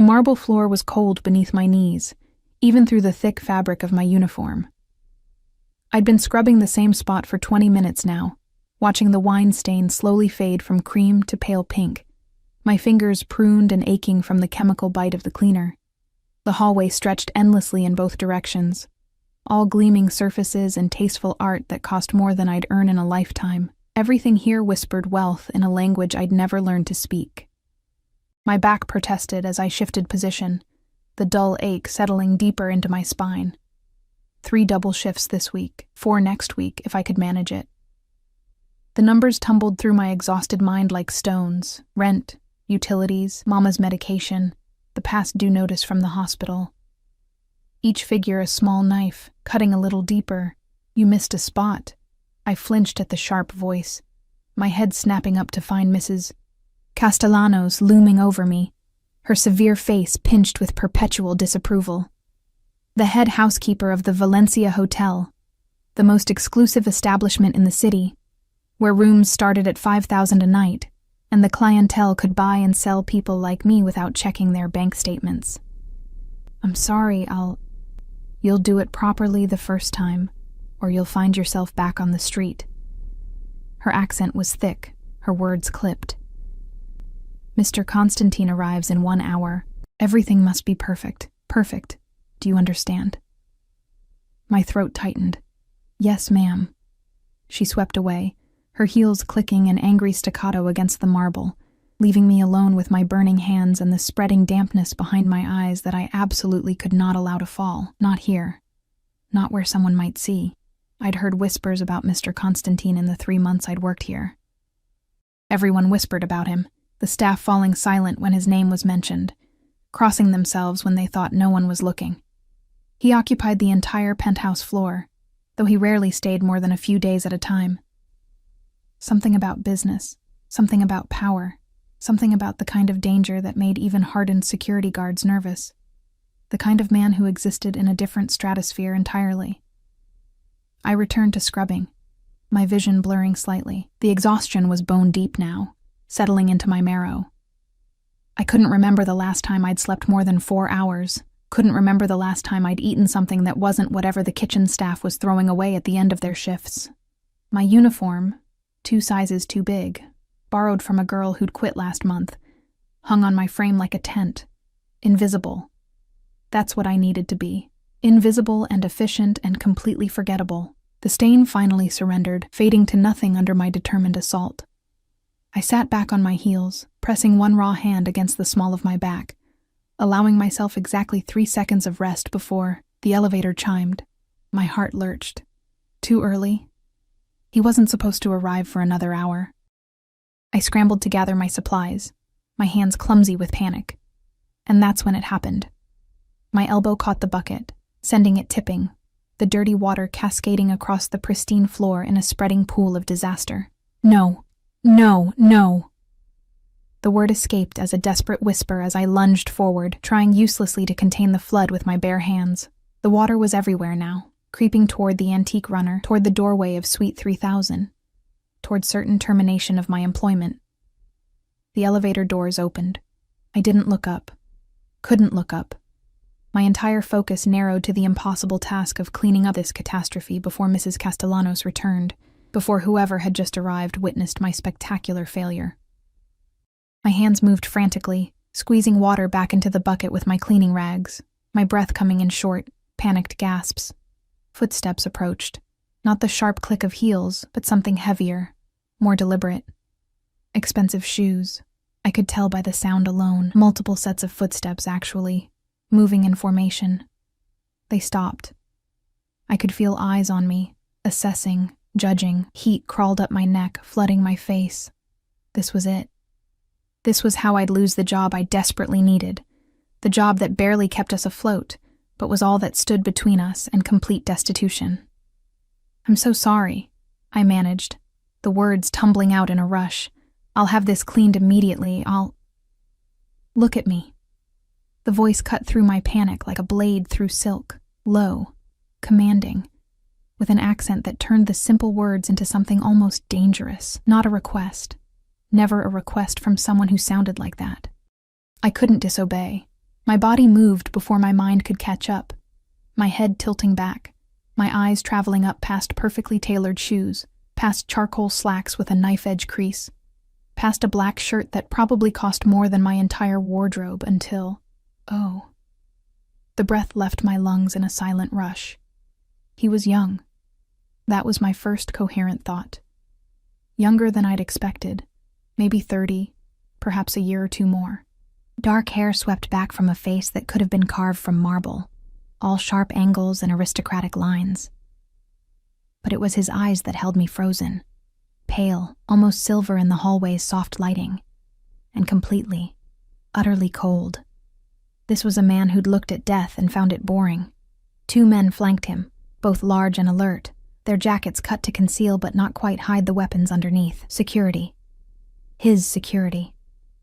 marble floor was cold beneath my knees, even through the thick fabric of my uniform. I'd been scrubbing the same spot for 20 minutes now, watching the wine stain slowly fade from cream to pale pink, my fingers pruned and aching from the chemical bite of the cleaner. The hallway stretched endlessly in both directions, all gleaming surfaces and tasteful art that cost more than I'd earn in a lifetime. Everything here whispered wealth in a language I'd never learned to speak. My back protested as I shifted position, the dull ache settling deeper into my spine. 3 double shifts this week, 4 next week if I could manage it. The numbers tumbled through my exhausted mind like stones: rent, utilities, Mama's medication, the past due notice from the hospital. Each figure a small knife, cutting a little deeper. "You missed a spot." I flinched at the sharp voice, my head snapping up to find Mrs. Castellanos looming over me, her severe face pinched with perpetual disapproval. The head housekeeper of the Valencia Hotel, the most exclusive establishment in the city, where rooms started at $5,000 a night, and the clientele could buy and sell people like me without checking their bank statements. "I'm sorry, You'll do it properly the first time, or you'll find yourself back on the street." Her accent was thick, her words clipped. "Mr. Constantine arrives in 1 hour. Everything must be perfect. Perfect. Do you understand?" My throat tightened. "Yes, ma'am." She swept away, her heels clicking in angry staccato against the marble, leaving me alone with my burning hands and the spreading dampness behind my eyes that I absolutely could not allow to fall. Not here. Not where someone might see. I'd heard whispers about Mr. Constantine in the 3 months I'd worked here. Everyone whispered about him, the staff falling silent when his name was mentioned, crossing themselves when they thought no one was looking. He occupied the entire penthouse floor, though he rarely stayed more than a few days at a time. Something about business, something about power, something about the kind of danger that made even hardened security guards nervous. The kind of man who existed in a different stratosphere entirely. I returned to scrubbing, my vision blurring slightly. The exhaustion was bone deep now, settling into my marrow. I couldn't remember the last time I'd slept more than 4 hours, couldn't remember the last time I'd eaten something that wasn't whatever the kitchen staff was throwing away at the end of their shifts. My uniform, 2 sizes too big, borrowed from a girl who'd quit last month, hung on my frame like a tent, invisible. That's what I needed to be. Invisible and efficient and completely forgettable. The stain finally surrendered, fading to nothing under my determined assault. I sat back on my heels, pressing one raw hand against the small of my back, allowing myself exactly 3 seconds of rest before the elevator chimed. My heart lurched. Too early? He wasn't supposed to arrive for another hour. I scrambled to gather my supplies, my hands clumsy with panic. And that's when it happened. My elbow caught the bucket, sending it tipping, the dirty water cascading across the pristine floor in a spreading pool of disaster. No, no, no. The word escaped as a desperate whisper as I lunged forward, trying uselessly to contain the flood with my bare hands. The water was everywhere now, creeping toward the antique runner, toward the doorway of Suite 3000, toward certain termination of my employment. The elevator doors opened. I didn't look up. Couldn't look up. My entire focus narrowed to the impossible task of cleaning up this catastrophe before Mrs. Castellanos returned, before whoever had just arrived witnessed my spectacular failure. My hands moved frantically, squeezing water back into the bucket with my cleaning rags, my breath coming in short, panicked gasps. Footsteps approached. Not the sharp click of heels, but something heavier, more deliberate. Expensive shoes. I could tell by the sound alone. Multiple sets of footsteps, actually, moving in formation. They stopped. I could feel eyes on me, assessing, judging. Heat crawled up my neck, flooding my face. This was it. This was how I'd lose the job I desperately needed. The job that barely kept us afloat, but was all that stood between us and complete destitution. "I'm so sorry," I managed, the words tumbling out in a rush. "I'll have this cleaned immediately. Look at me." The voice cut through my panic like a blade through silk, low, commanding, with an accent that turned the simple words into something almost dangerous. Not a request. Never a request from someone who sounded like that. I couldn't disobey. My body moved before my mind could catch up, my head tilting back, my eyes traveling up past perfectly tailored shoes, past charcoal slacks with a knife-edge crease, past a black shirt that probably cost more than my entire wardrobe until, oh. The breath left my lungs in a silent rush. He was young. That was my first coherent thought. Younger than I'd expected, maybe 30, perhaps a year or two more. Dark hair swept back from a face that could have been carved from marble, all sharp angles and aristocratic lines. But it was his eyes that held me frozen, pale, almost silver in the hallway's soft lighting, and completely, utterly cold. This was a man who'd looked at death and found it boring. 2 men flanked him, both large and alert, their jackets cut to conceal but not quite hide the weapons underneath. Security. His security.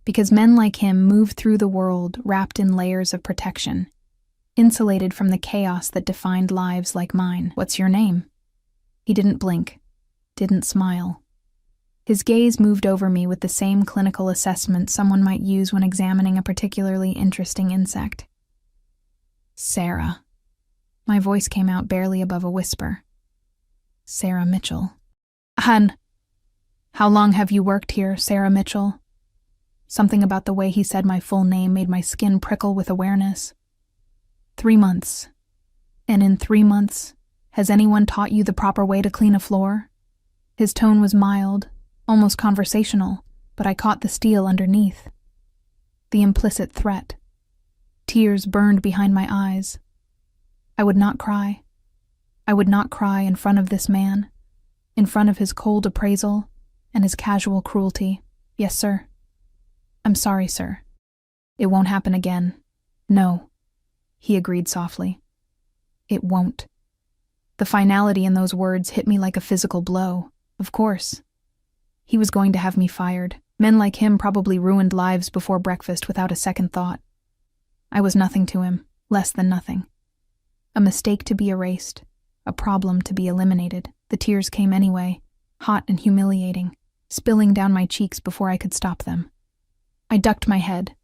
Because men like him move through the world wrapped in layers of protection, insulated from the chaos that defined lives like mine. What's your name? He didn't blink, didn't smile. His gaze moved over me with the same clinical assessment someone might use when examining a particularly interesting insect. Sarah. My voice came out barely above a whisper. Sarah Mitchell. Han. How long have you worked here, Sarah Mitchell? Something about the way he said my full name made my skin prickle with awareness. 3 months. And in 3 months, has anyone taught you the proper way to clean a floor? His tone was mild, almost conversational, but I caught the steel underneath. The implicit threat. Tears burned behind my eyes. I would not cry. I would not cry in front of this man, in front of his cold appraisal and his casual cruelty. Yes, sir. I'm sorry, sir. It won't happen again. No, he agreed softly. It won't. The finality in those words hit me like a physical blow. Of course. He was going to have me fired. Men like him probably ruined lives before breakfast without a second thought. I was nothing to him, less than nothing. A mistake to be erased, a problem to be eliminated. The tears came anyway, hot and humiliating, spilling down my cheeks before I could stop them. I ducked my head,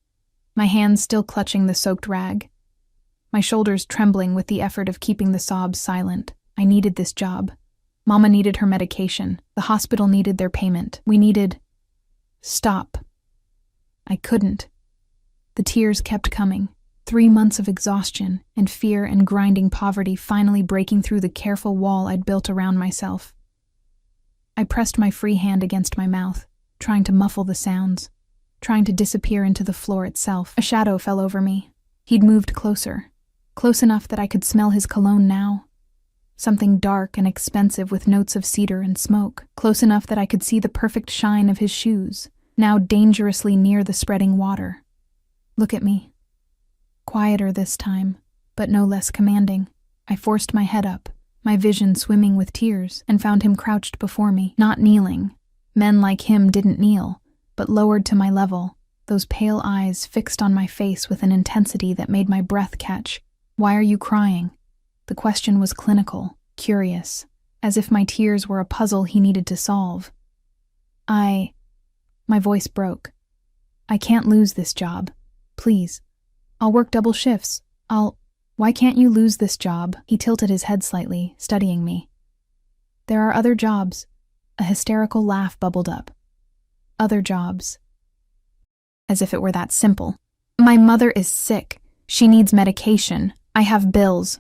my hands still clutching the soaked rag, my shoulders trembling with the effort of keeping the sobs silent. I needed this job. Mama needed her medication. The hospital needed their payment. We needed... Stop. I couldn't. The tears kept coming. 3 months of exhaustion and fear and grinding poverty finally breaking through the careful wall I'd built around myself. I pressed my free hand against my mouth, trying to muffle the sounds, trying to disappear into the floor itself. A shadow fell over me. He'd moved closer, close enough that I could smell his cologne now. Something dark and expensive with notes of cedar and smoke, close enough that I could see the perfect shine of his shoes, now dangerously near the spreading water. Look at me. Quieter this time, but no less commanding. I forced my head up, my vision swimming with tears, and found him crouched before me, not kneeling. Men like him didn't kneel, but lowered to my level, those pale eyes fixed on my face with an intensity that made my breath catch. Why are you crying? The question was clinical, curious, as if my tears were a puzzle he needed to solve. My voice broke. I can't lose this job. Please. I'll work double shifts. Why can't you lose this job? He tilted his head slightly, studying me. There are other jobs. A hysterical laugh bubbled up. Other jobs. As if it were that simple. My mother is sick. She needs medication. I have bills.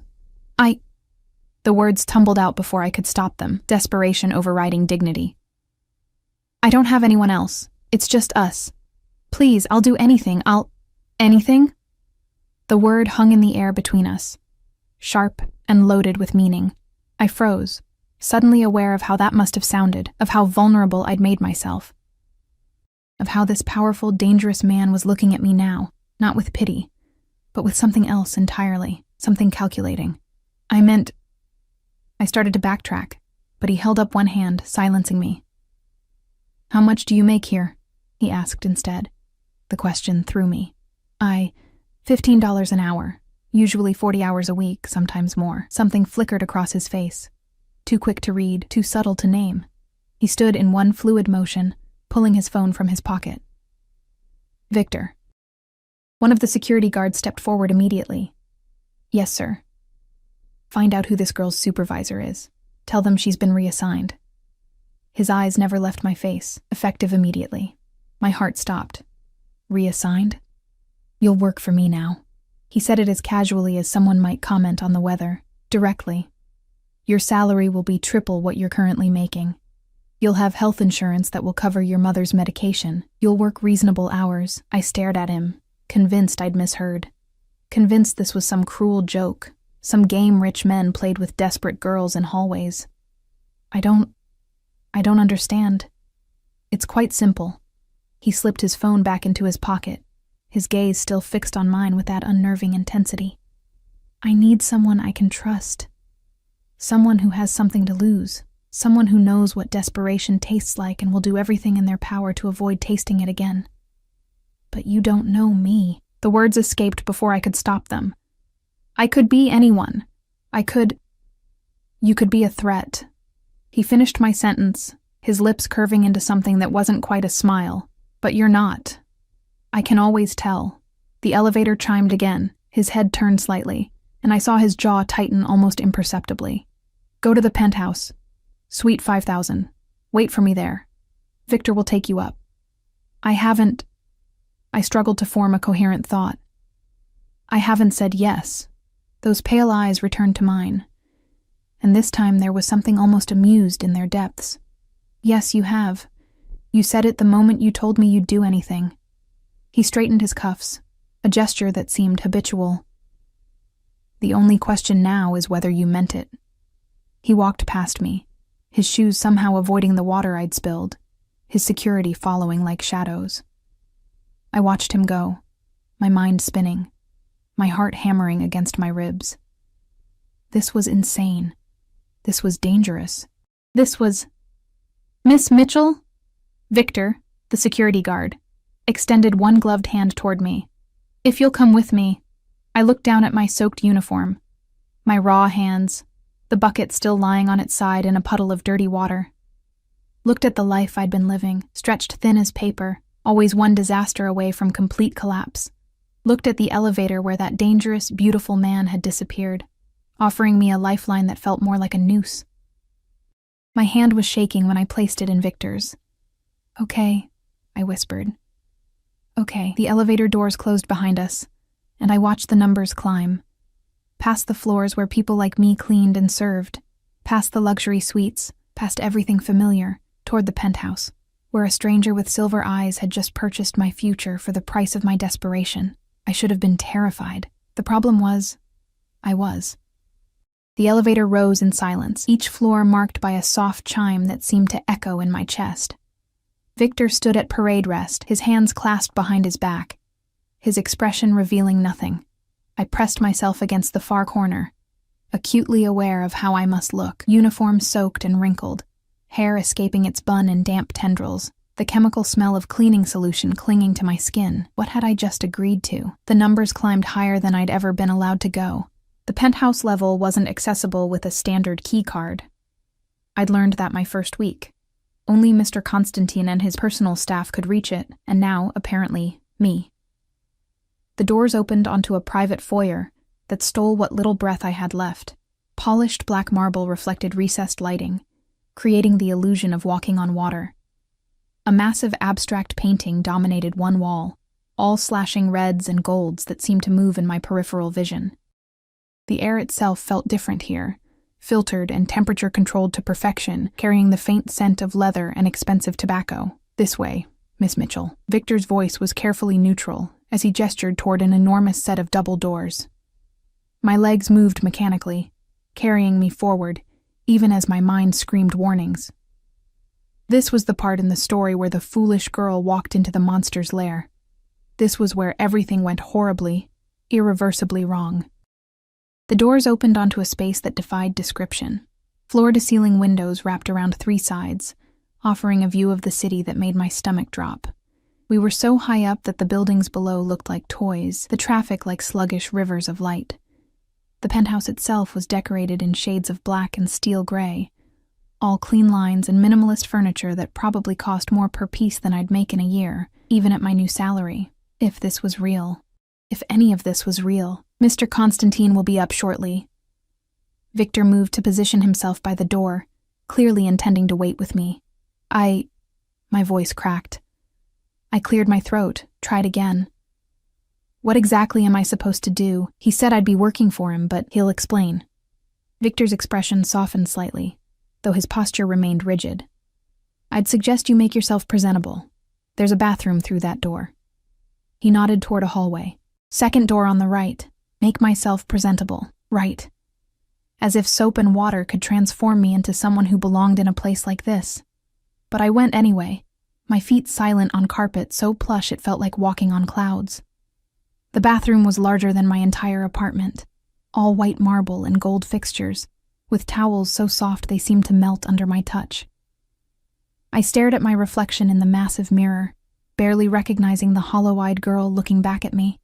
The words tumbled out before I could stop them, desperation overriding dignity. I don't have anyone else. It's just us. Please, I'll do anything. Anything? The word hung in the air between us, sharp and loaded with meaning. I froze, suddenly aware of how that must have sounded, of how vulnerable I'd made myself, of how this powerful, dangerous man was looking at me now, not with pity, but with something else entirely, something calculating. I started to backtrack, but he held up one hand, silencing me. How much do you make here? He asked instead. The question threw me. $15 an hour, usually 40 hours a week, sometimes more. Something flickered across his face. Too quick to read, too subtle to name. He stood in one fluid motion, pulling his phone from his pocket. Victor. One of the security guards stepped forward immediately. Yes, sir. Find out who this girl's supervisor is. Tell them she's been reassigned. His eyes never left my face, effective immediately. My heart stopped. Reassigned? You'll work for me now. He said it as casually as someone might comment on the weather, directly. Your salary will be triple what you're currently making. You'll have health insurance that will cover your mother's medication. You'll work reasonable hours. I stared at him, convinced I'd misheard. Convinced this was some cruel joke, some game rich men played with desperate girls in hallways. I don't understand. It's quite simple. He slipped his phone back into his pocket, his gaze still fixed on mine with that unnerving intensity. I need someone I can trust. Someone who has something to lose. Someone who knows what desperation tastes like and will do everything in their power to avoid tasting it again. But you don't know me. The words escaped before I could stop them. I could be anyone. You could be a threat. He finished my sentence, his lips curving into something that wasn't quite a smile. But you're not. I can always tell. The elevator chimed again, his head turned slightly, and I saw his jaw tighten almost imperceptibly. Go to the penthouse. Suite 5000. Wait for me there. Victor will take you up. I struggled to form a coherent thought. I haven't said yes. Those pale eyes returned to mine, and this time there was something almost amused in their depths. Yes, you have. You said it the moment you told me you'd do anything. He straightened his cuffs, a gesture that seemed habitual. The only question now is whether you meant it. He walked past me, his shoes somehow avoiding the water I'd spilled, his security following like shadows. I watched him go, my mind spinning, my heart hammering against my ribs. This was insane. This was dangerous. This was... Miss Mitchell? Victor, the security guard, extended one gloved hand toward me. If you'll come with me. I looked down at my soaked uniform, my raw hands, the bucket still lying on its side in a puddle of dirty water. Looked at the life I'd been living, stretched thin as paper, always one disaster away from complete collapse. Looked at the elevator where that dangerous, beautiful man had disappeared, offering me a lifeline that felt more like a noose. My hand was shaking when I placed it in Victor's. Okay, I whispered. Okay. The elevator doors closed behind us, and I watched the numbers climb. Past the floors where people like me cleaned and served, past the luxury suites, past everything familiar, toward the penthouse, where a stranger with silver eyes had just purchased my future for the price of my desperation. I should have been terrified. The problem was, I was. The elevator rose in silence, each floor marked by a soft chime that seemed to echo in my chest. Victor stood at parade rest, his hands clasped behind his back, his expression revealing nothing. I pressed myself against the far corner, acutely aware of how I must look, uniform soaked and wrinkled, hair escaping its bun in damp tendrils, the chemical smell of cleaning solution clinging to my skin. What had I just agreed to? The numbers climbed higher than I'd ever been allowed to go. The penthouse level wasn't accessible with a standard key card. I'd learned that my first week. Only Mr. Constantine and his personal staff could reach it, and now, apparently, me. The doors opened onto a private foyer that stole what little breath I had left. Polished black marble reflected recessed lighting, creating the illusion of walking on water. A massive abstract painting dominated one wall, all slashing reds and golds that seemed to move in my peripheral vision. The air itself felt different here, filtered and temperature-controlled to perfection, carrying the faint scent of leather and expensive tobacco. This way, Miss Mitchell. Victor's voice was carefully neutral, as he gestured toward an enormous set of double doors. My legs moved mechanically, carrying me forward, even as my mind screamed warnings. This was the part in the story where the foolish girl walked into the monster's lair. This was where everything went horribly, irreversibly wrong. The doors opened onto a space that defied description. Floor-to-ceiling windows wrapped around three sides, offering a view of the city that made my stomach drop. We were so high up that the buildings below looked like toys, the traffic like sluggish rivers of light. The penthouse itself was decorated in shades of black and steel gray, all clean lines and minimalist furniture that probably cost more per piece than I'd make in a year, even at my new salary, if this was real. If any of this was real, Mr. Constantine will be up shortly. Victor moved to position himself by the door, clearly intending to wait with me. My voice cracked. I cleared my throat, tried again. What exactly am I supposed to do? He said I'd be working for him, but he'll explain. Victor's expression softened slightly, though his posture remained rigid. I'd suggest you make yourself presentable. There's a bathroom through that door. He nodded toward a hallway. Second door on the right. Make myself presentable. Right. As if soap and water could transform me into someone who belonged in a place like this. But I went anyway, my feet silent on carpet so plush it felt like walking on clouds. The bathroom was larger than my entire apartment, all white marble and gold fixtures, with towels so soft they seemed to melt under my touch. I stared at my reflection in the massive mirror, barely recognizing the hollow-eyed girl looking back at me.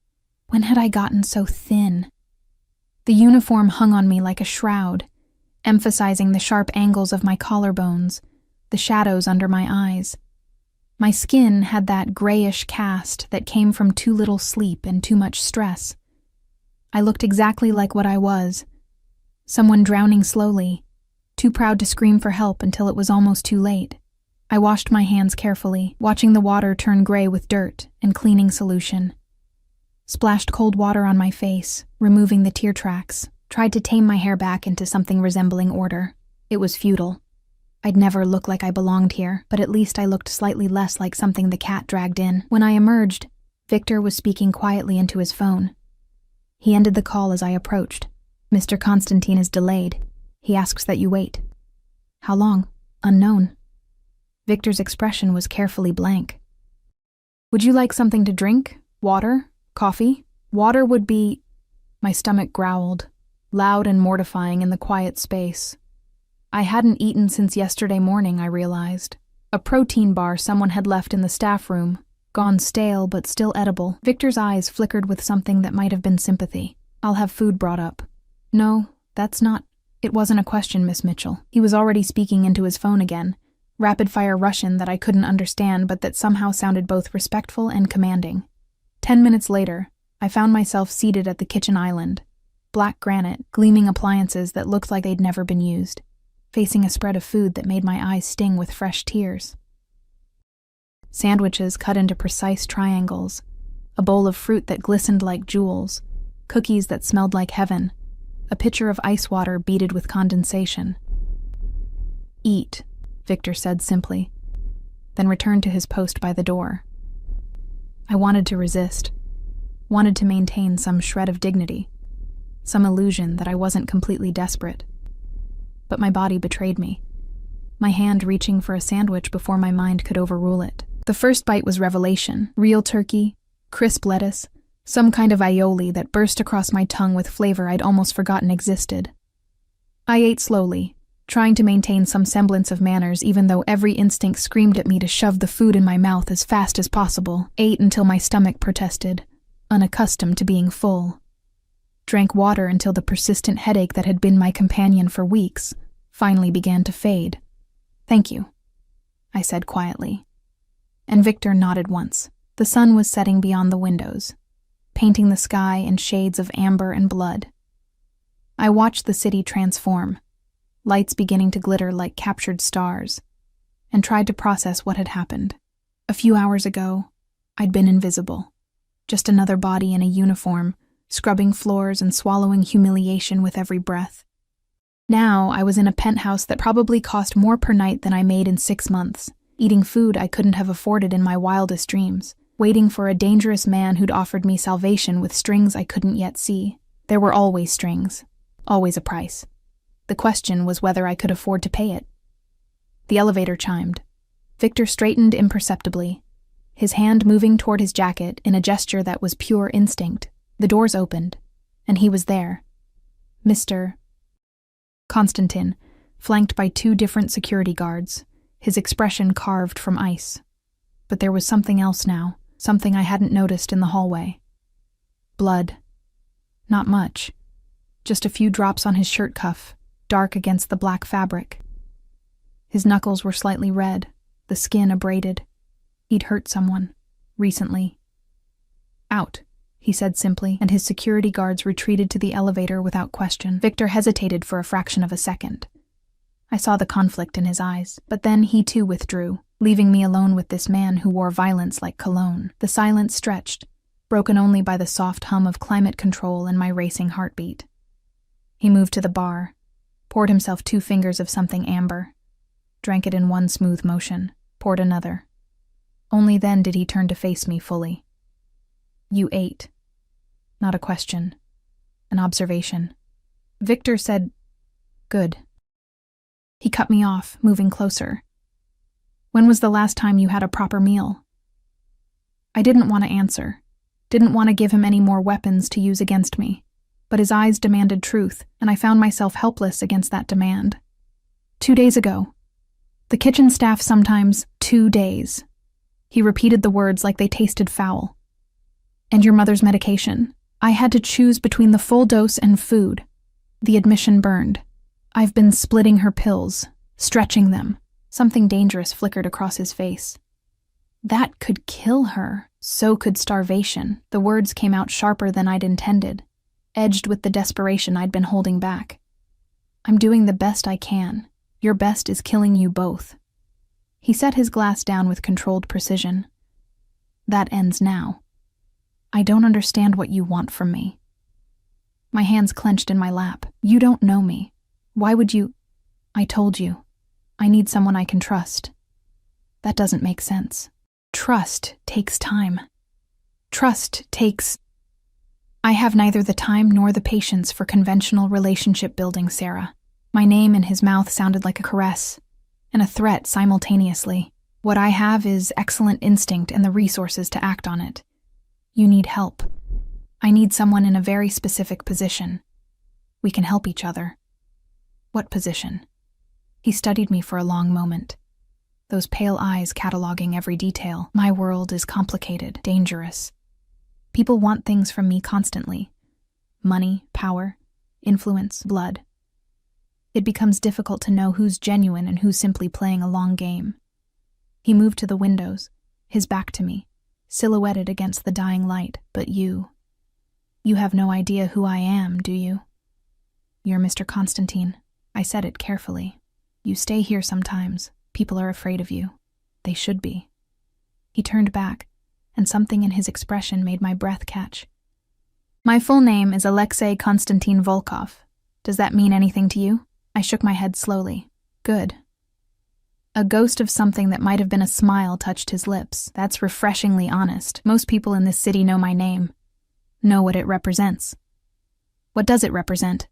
When had I gotten so thin? The uniform hung on me like a shroud, emphasizing the sharp angles of my collarbones, the shadows under my eyes. My skin had that grayish cast that came from too little sleep and too much stress. I looked exactly like what I was, someone drowning slowly, too proud to scream for help until it was almost too late. I washed my hands carefully, watching the water turn gray with dirt and cleaning solution. Splashed cold water on my face, removing the tear tracks, tried to tame my hair back into something resembling order. It was futile. I'd never look like I belonged here, but at least I looked slightly less like something the cat dragged in. When I emerged, Victor was speaking quietly into his phone. He ended the call as I approached. Mr. Constantine is delayed. He asks that you wait. How long? Unknown. Victor's expression was carefully blank. Would you like something to drink? Water? Coffee? Water would be... My stomach growled, loud and mortifying in the quiet space. I hadn't eaten since yesterday morning, I realized. A protein bar someone had left in the staff room, gone stale but still edible. Victor's eyes flickered with something that might have been sympathy. I'll have food brought up. No, that's not... It wasn't a question, Miss Mitchell. He was already speaking into his phone again, rapid-fire Russian that I couldn't understand but that somehow sounded both respectful and commanding. 10 minutes later, I found myself seated at the kitchen island, black granite, gleaming appliances that looked like they'd never been used, facing a spread of food that made my eyes sting with fresh tears. Sandwiches cut into precise triangles, a bowl of fruit that glistened like jewels, cookies that smelled like heaven, a pitcher of ice water beaded with condensation. Eat, Victor said simply, then returned to his post by the door. I wanted to resist, wanted to maintain some shred of dignity, some illusion that I wasn't completely desperate. But my body betrayed me, my hand reaching for a sandwich before my mind could overrule it. The first bite was revelation: real turkey, crisp lettuce, some kind of aioli that burst across my tongue with flavor I'd almost forgotten existed. I ate slowly, trying to maintain some semblance of manners even though every instinct screamed at me to shove the food in my mouth as fast as possible. Ate until my stomach protested, unaccustomed to being full. Drank water until the persistent headache that had been my companion for weeks finally began to fade. Thank you, I said quietly. And Victor nodded once. The sun was setting beyond the windows, painting the sky in shades of amber and blood. I watched the city transform, lights beginning to glitter like captured stars, and tried to process what had happened. A few hours ago, I'd been invisible, just another body in a uniform, scrubbing floors and swallowing humiliation with every breath. Now I was in a penthouse that probably cost more per night than I made in 6 months, eating food I couldn't have afforded in my wildest dreams, waiting for a dangerous man who'd offered me salvation with strings I couldn't yet see. There were always strings, always a price. The question was whether I could afford to pay it. The elevator chimed. Victor straightened imperceptibly, his hand moving toward his jacket in a gesture that was pure instinct. The doors opened, and he was there. Mr. Constantine, flanked by 2 different security guards, his expression carved from ice. But there was something else now, something I hadn't noticed in the hallway. Blood. Not much. Just a few drops on his shirt cuff, dark against the black fabric. His knuckles were slightly red, the skin abraded. He'd hurt someone, recently. Out, he said simply, and his security guards retreated to the elevator without question. Victor hesitated for a fraction of a second. I saw the conflict in his eyes, but then he too withdrew, leaving me alone with this man who wore violence like cologne. The silence stretched, broken only by the soft hum of climate control and my racing heartbeat. He moved to the bar, poured himself 2 fingers of something amber, drank it in one smooth motion, poured another. Only then did he turn to face me fully. "You ate." Not a question, an observation. Victor said, "Good." He cut me off, moving closer. "When was the last time you had a proper meal?" I didn't want to answer, didn't want to give him any more weapons to use against me, but his eyes demanded truth, and I found myself helpless against that demand. 2 days ago. The kitchen staff sometimes 2 days. He repeated the words like they tasted foul. "And your mother's medication. I had to choose between the full dose and food." The admission burned. "I've been splitting her pills, stretching them." Something dangerous flickered across his face. "That could kill her. So could starvation." The words came out sharper than I'd intended, edged with the desperation I'd been holding back. "I'm doing the best I can. Your best is killing you both." He set his glass down with controlled precision. "That ends now. I don't understand what you want from me." My hands clenched in my lap. "You don't know me. Why would you—" "I told you. I need someone I can trust." "That doesn't make sense. Trust takes time. Trust takes—" "I have neither the time nor the patience for conventional relationship building, Sarah." My name in his mouth sounded like a caress and a threat simultaneously. "What I have is excellent instinct and the resources to act on it. You need help. I need someone in a very specific position. We can help each other." "What position?" He studied me for a long moment, those pale eyes cataloging every detail. "My world is complicated, dangerous. People want things from me constantly. Money, power, influence, blood. It becomes difficult to know who's genuine and who's simply playing a long game." He moved to the windows, his back to me, silhouetted against the dying light. "But you have no idea who I am, do you?" "You're Mr. Constantine." I said it carefully. "You stay here sometimes. People are afraid of you. They should be." He turned back, and something in his expression made my breath catch. "My full name is Alexei Konstantin Volkov. Does that mean anything to you?" I shook my head slowly. "Good." A ghost of something that might have been a smile touched his lips. "That's refreshingly honest. Most people in this city know my name, know what it represents." "What does it represent?"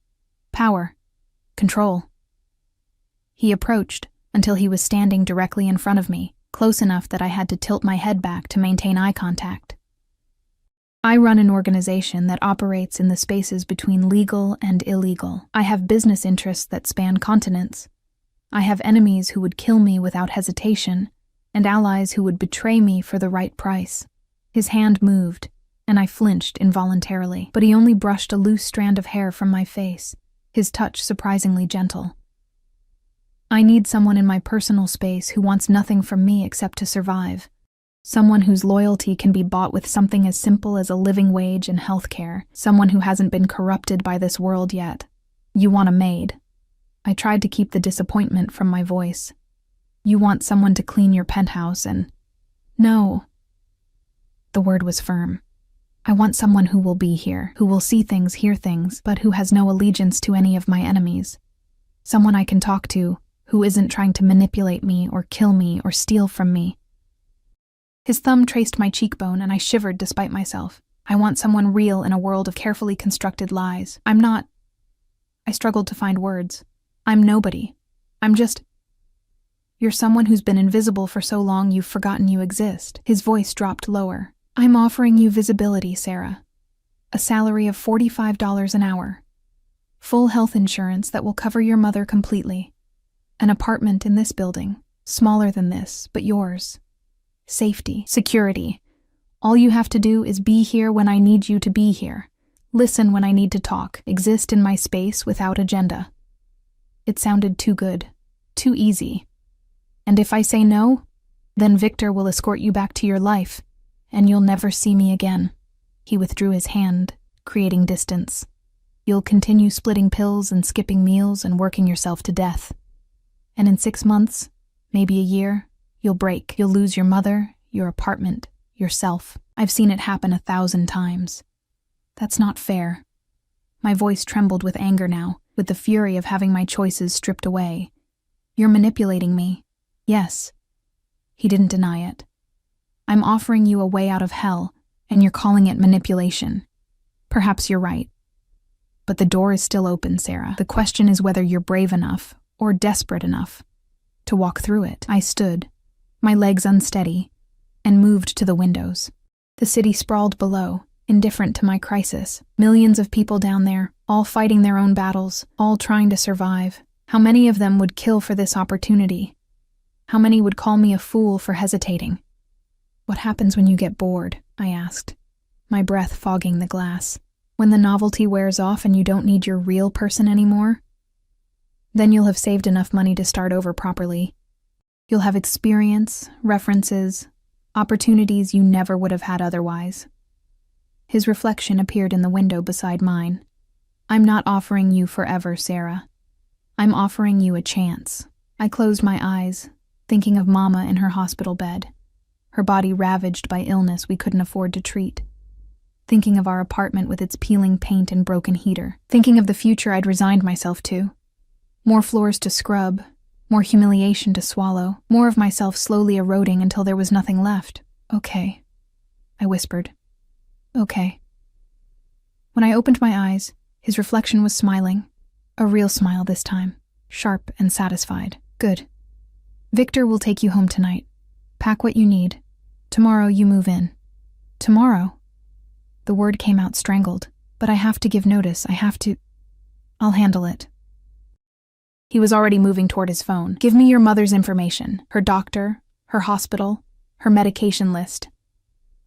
"Power. Control." He approached until he was standing directly in front of me, close enough that I had to tilt my head back to maintain eye contact. "I run an organization that operates in the spaces between legal and illegal. I have business interests that span continents. I have enemies who would kill me without hesitation, and allies who would betray me for the right price." His hand moved, and I flinched involuntarily, but he only brushed a loose strand of hair from my face, his touch surprisingly gentle. "I need someone in my personal space who wants nothing from me except to survive. Someone whose loyalty can be bought with something as simple as a living wage and health care. Someone who hasn't been corrupted by this world yet. You want a maid." I tried to keep the disappointment from my voice. "You want someone to clean your penthouse and—" "No." The word was firm. "I want someone who will be here, who will see things, hear things, but who has no allegiance to any of my enemies. Someone I can talk to, who isn't trying to manipulate me or kill me or steal from me." His thumb traced my cheekbone, and I shivered despite myself. "I want someone real in a world of carefully constructed lies. I'm not—" I struggled to find words. "I'm nobody. I'm just—" "You're someone who's been invisible for so long you've forgotten you exist." His voice dropped lower. "I'm offering you visibility, Sarah. A salary of $45 an hour. Full health insurance that will cover your mother completely. An apartment in this building, smaller than this, but yours. Safety, security. All you have to do is be here when I need you to be here. Listen when I need to talk. Exist in my space without agenda." It sounded too good, too easy. "And if I say no, then Victor will escort you back to your life, and you'll never see me again." He withdrew his hand, creating distance. You'll continue splitting pills and skipping meals and working yourself to death. And in 6 months, maybe a year, you'll break. You'll lose your mother, your apartment, yourself. I've seen it happen 1,000 times. That's not fair. My voice trembled with anger now, with the fury of having my choices stripped away. You're manipulating me. Yes. He didn't deny it. I'm offering you a way out of hell, and you're calling it manipulation. Perhaps you're right. But the door is still open, Sarah. The question is whether you're brave enough, or desperate enough, to walk through it. I stood, my legs unsteady, and moved to the windows. The city sprawled below, indifferent to my crisis. Millions of people down there, all fighting their own battles, all trying to survive. How many of them would kill for this opportunity? How many would call me a fool for hesitating? What happens when you get bored? I asked, my breath fogging the glass. When the novelty wears off and you don't need your real person anymore? Then you'll have saved enough money to start over properly. You'll have experience, references, opportunities you never would have had otherwise. His reflection appeared in the window beside mine. I'm not offering you forever, Sarah. I'm offering you a chance. I closed my eyes, thinking of Mama in her hospital bed, her body ravaged by illness we couldn't afford to treat. Thinking of our apartment with its peeling paint and broken heater. Thinking of the future I'd resigned myself to. More floors to scrub, more humiliation to swallow, more of myself slowly eroding until there was nothing left. Okay, I whispered. Okay. When I opened my eyes, his reflection was smiling. A real smile this time, sharp and satisfied. Good. Victor will take you home tonight. Pack what you need. Tomorrow you move in. Tomorrow? The word came out strangled, but I have to give notice. I'll handle it. He was already moving toward his phone. Give me your mother's information, her doctor, her hospital, her medication list.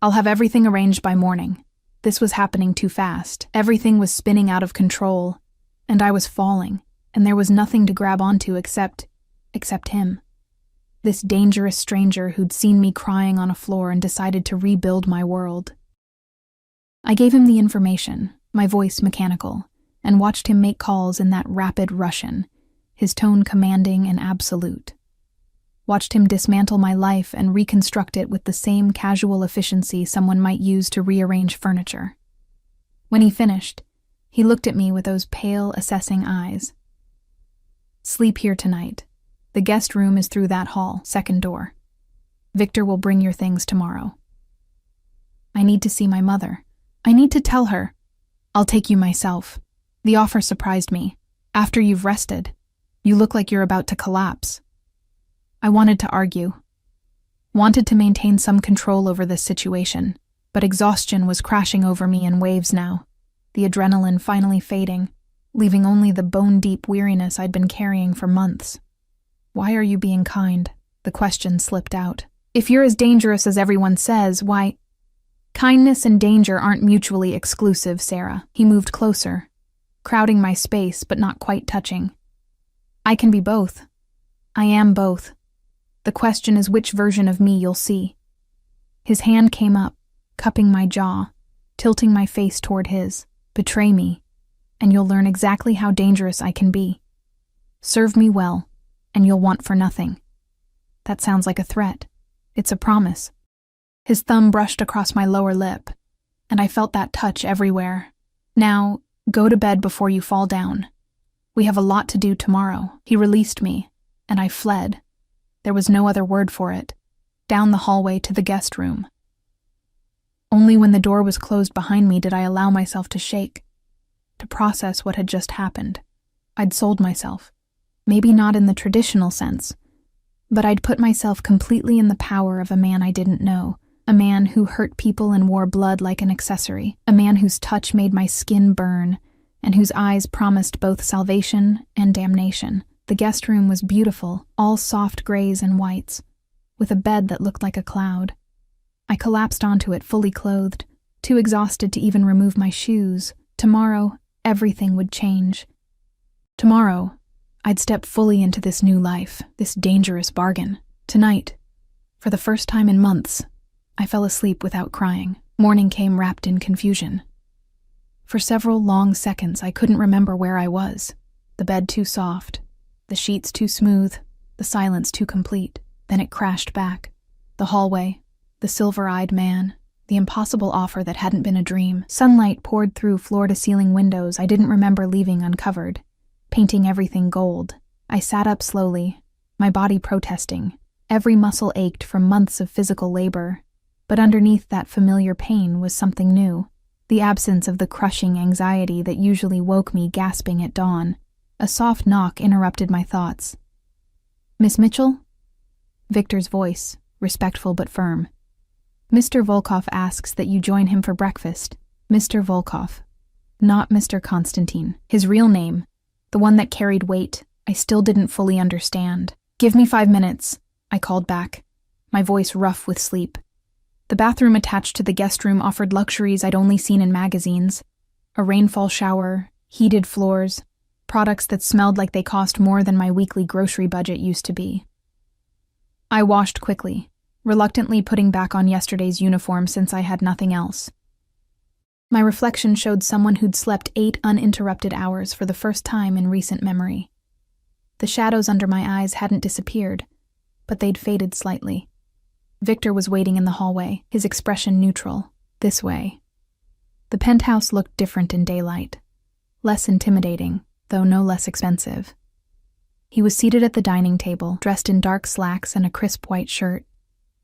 I'll have everything arranged by morning. This was happening too fast. Everything was spinning out of control, and I was falling, and there was nothing to grab onto except him. This dangerous stranger who'd seen me crying on a floor and decided to rebuild my world. I gave him the information, my voice mechanical, and watched him make calls in that rapid Russian, his tone commanding and absolute. Watched him dismantle my life and reconstruct it with the same casual efficiency someone might use to rearrange furniture. When he finished, he looked at me with those pale, assessing eyes. Sleep here tonight. The guest room is through that hall, second door. Victor will bring your things tomorrow. I need to see my mother. I need to tell her. I'll take you myself. The offer surprised me. After you've rested, you look like you're about to collapse. I wanted to argue. Wanted to maintain some control over this situation, but exhaustion was crashing over me in waves now, the adrenaline finally fading, leaving only the bone-deep weariness I'd been carrying for months. Why are you being kind? The question slipped out. If you're as dangerous as everyone says, why... Kindness and danger aren't mutually exclusive, Sarah. He moved closer, crowding my space but not quite touching. I can be both. I am both. The question is which version of me you'll see. His hand came up, cupping my jaw, tilting my face toward his. Betray me, and you'll learn exactly how dangerous I can be. Serve me well, and you'll want for nothing. That sounds like a threat. It's a promise. His thumb brushed across my lower lip, and I felt that touch everywhere. Now, go to bed before you fall down. We have a lot to do tomorrow. He released me, and I fled. There was no other word for it. Down the hallway to the guest room. Only when the door was closed behind me did I allow myself to shake, to process what had just happened. I'd sold myself. Maybe not in the traditional sense, but I'd put myself completely in the power of a man I didn't know. A man who hurt people and wore blood like an accessory. A man whose touch made my skin burn, and whose eyes promised both salvation and damnation. The guest room was beautiful, all soft grays and whites, with a bed that looked like a cloud. I collapsed onto it fully clothed, too exhausted to even remove my shoes. Tomorrow, everything would change. Tomorrow, I'd step fully into this new life, this dangerous bargain. Tonight, for the first time in months, I fell asleep without crying. Morning came wrapped in confusion. For several long seconds, I couldn't remember where I was. The bed too soft, the sheets too smooth, the silence too complete. Then it crashed back. The hallway, the silver-eyed man, the impossible offer that hadn't been a dream. Sunlight poured through floor-to-ceiling windows I didn't remember leaving uncovered, painting everything gold. I sat up slowly, my body protesting. Every muscle ached from months of physical labor, but underneath that familiar pain was something new. The absence of the crushing anxiety that usually woke me gasping at dawn. A soft knock interrupted my thoughts. "Miss Mitchell?" Victor's voice, respectful but firm. "Mr. Volkov asks that you join him for breakfast." Mr. Volkov, not Mr. Constantine. His real name, the one that carried weight, I still didn't fully understand. "Give me 5 minutes," I called back, my voice rough with sleep. The bathroom attached to the guest room offered luxuries I'd only seen in magazines. A rainfall shower, heated floors, products that smelled like they cost more than my weekly grocery budget used to be. I washed quickly, reluctantly putting back on yesterday's uniform since I had nothing else. My reflection showed someone who'd slept 8 uninterrupted hours for the first time in recent memory. The shadows under my eyes hadn't disappeared, but they'd faded slightly. Victor was waiting in the hallway, his expression neutral. This way. The penthouse looked different in daylight. Less intimidating, though no less expensive. He was seated at the dining table, dressed in dark slacks and a crisp white shirt,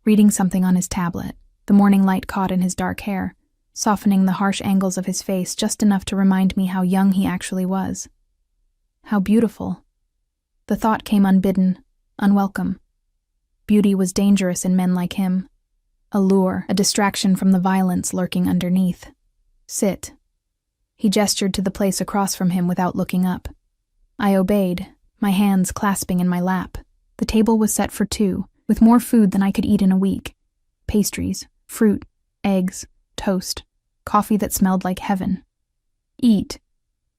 reading something on his tablet. The morning light caught in his dark hair, softening the harsh angles of his face just enough to remind me how young he actually was. How beautiful. The thought came unbidden, unwelcome. Beauty was dangerous in men like him. A lure, a distraction from the violence lurking underneath. "Sit." He gestured to the place across from him without looking up. I obeyed, my hands clasping in my lap. The table was set for 2, with more food than I could eat in a week. Pastries, fruit, eggs, toast, coffee that smelled like heaven. "Eat,"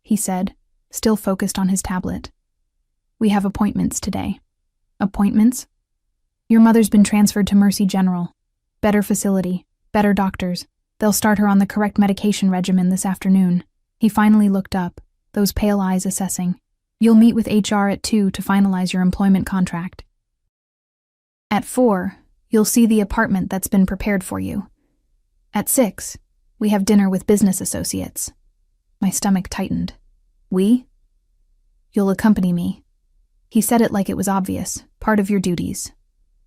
he said, still focused on his tablet. "We have appointments today." "Appointments?" "Your mother's been transferred to Mercy General. Better facility, better doctors. They'll start her on the correct medication regimen this afternoon." He finally looked up, those pale eyes assessing. "You'll meet with HR at 2 to finalize your employment contract. At 4, you'll see the apartment that's been prepared for you. At 6, we have dinner with business associates." My stomach tightened. "We?" "You'll accompany me." He said it like it was obvious, part of your duties.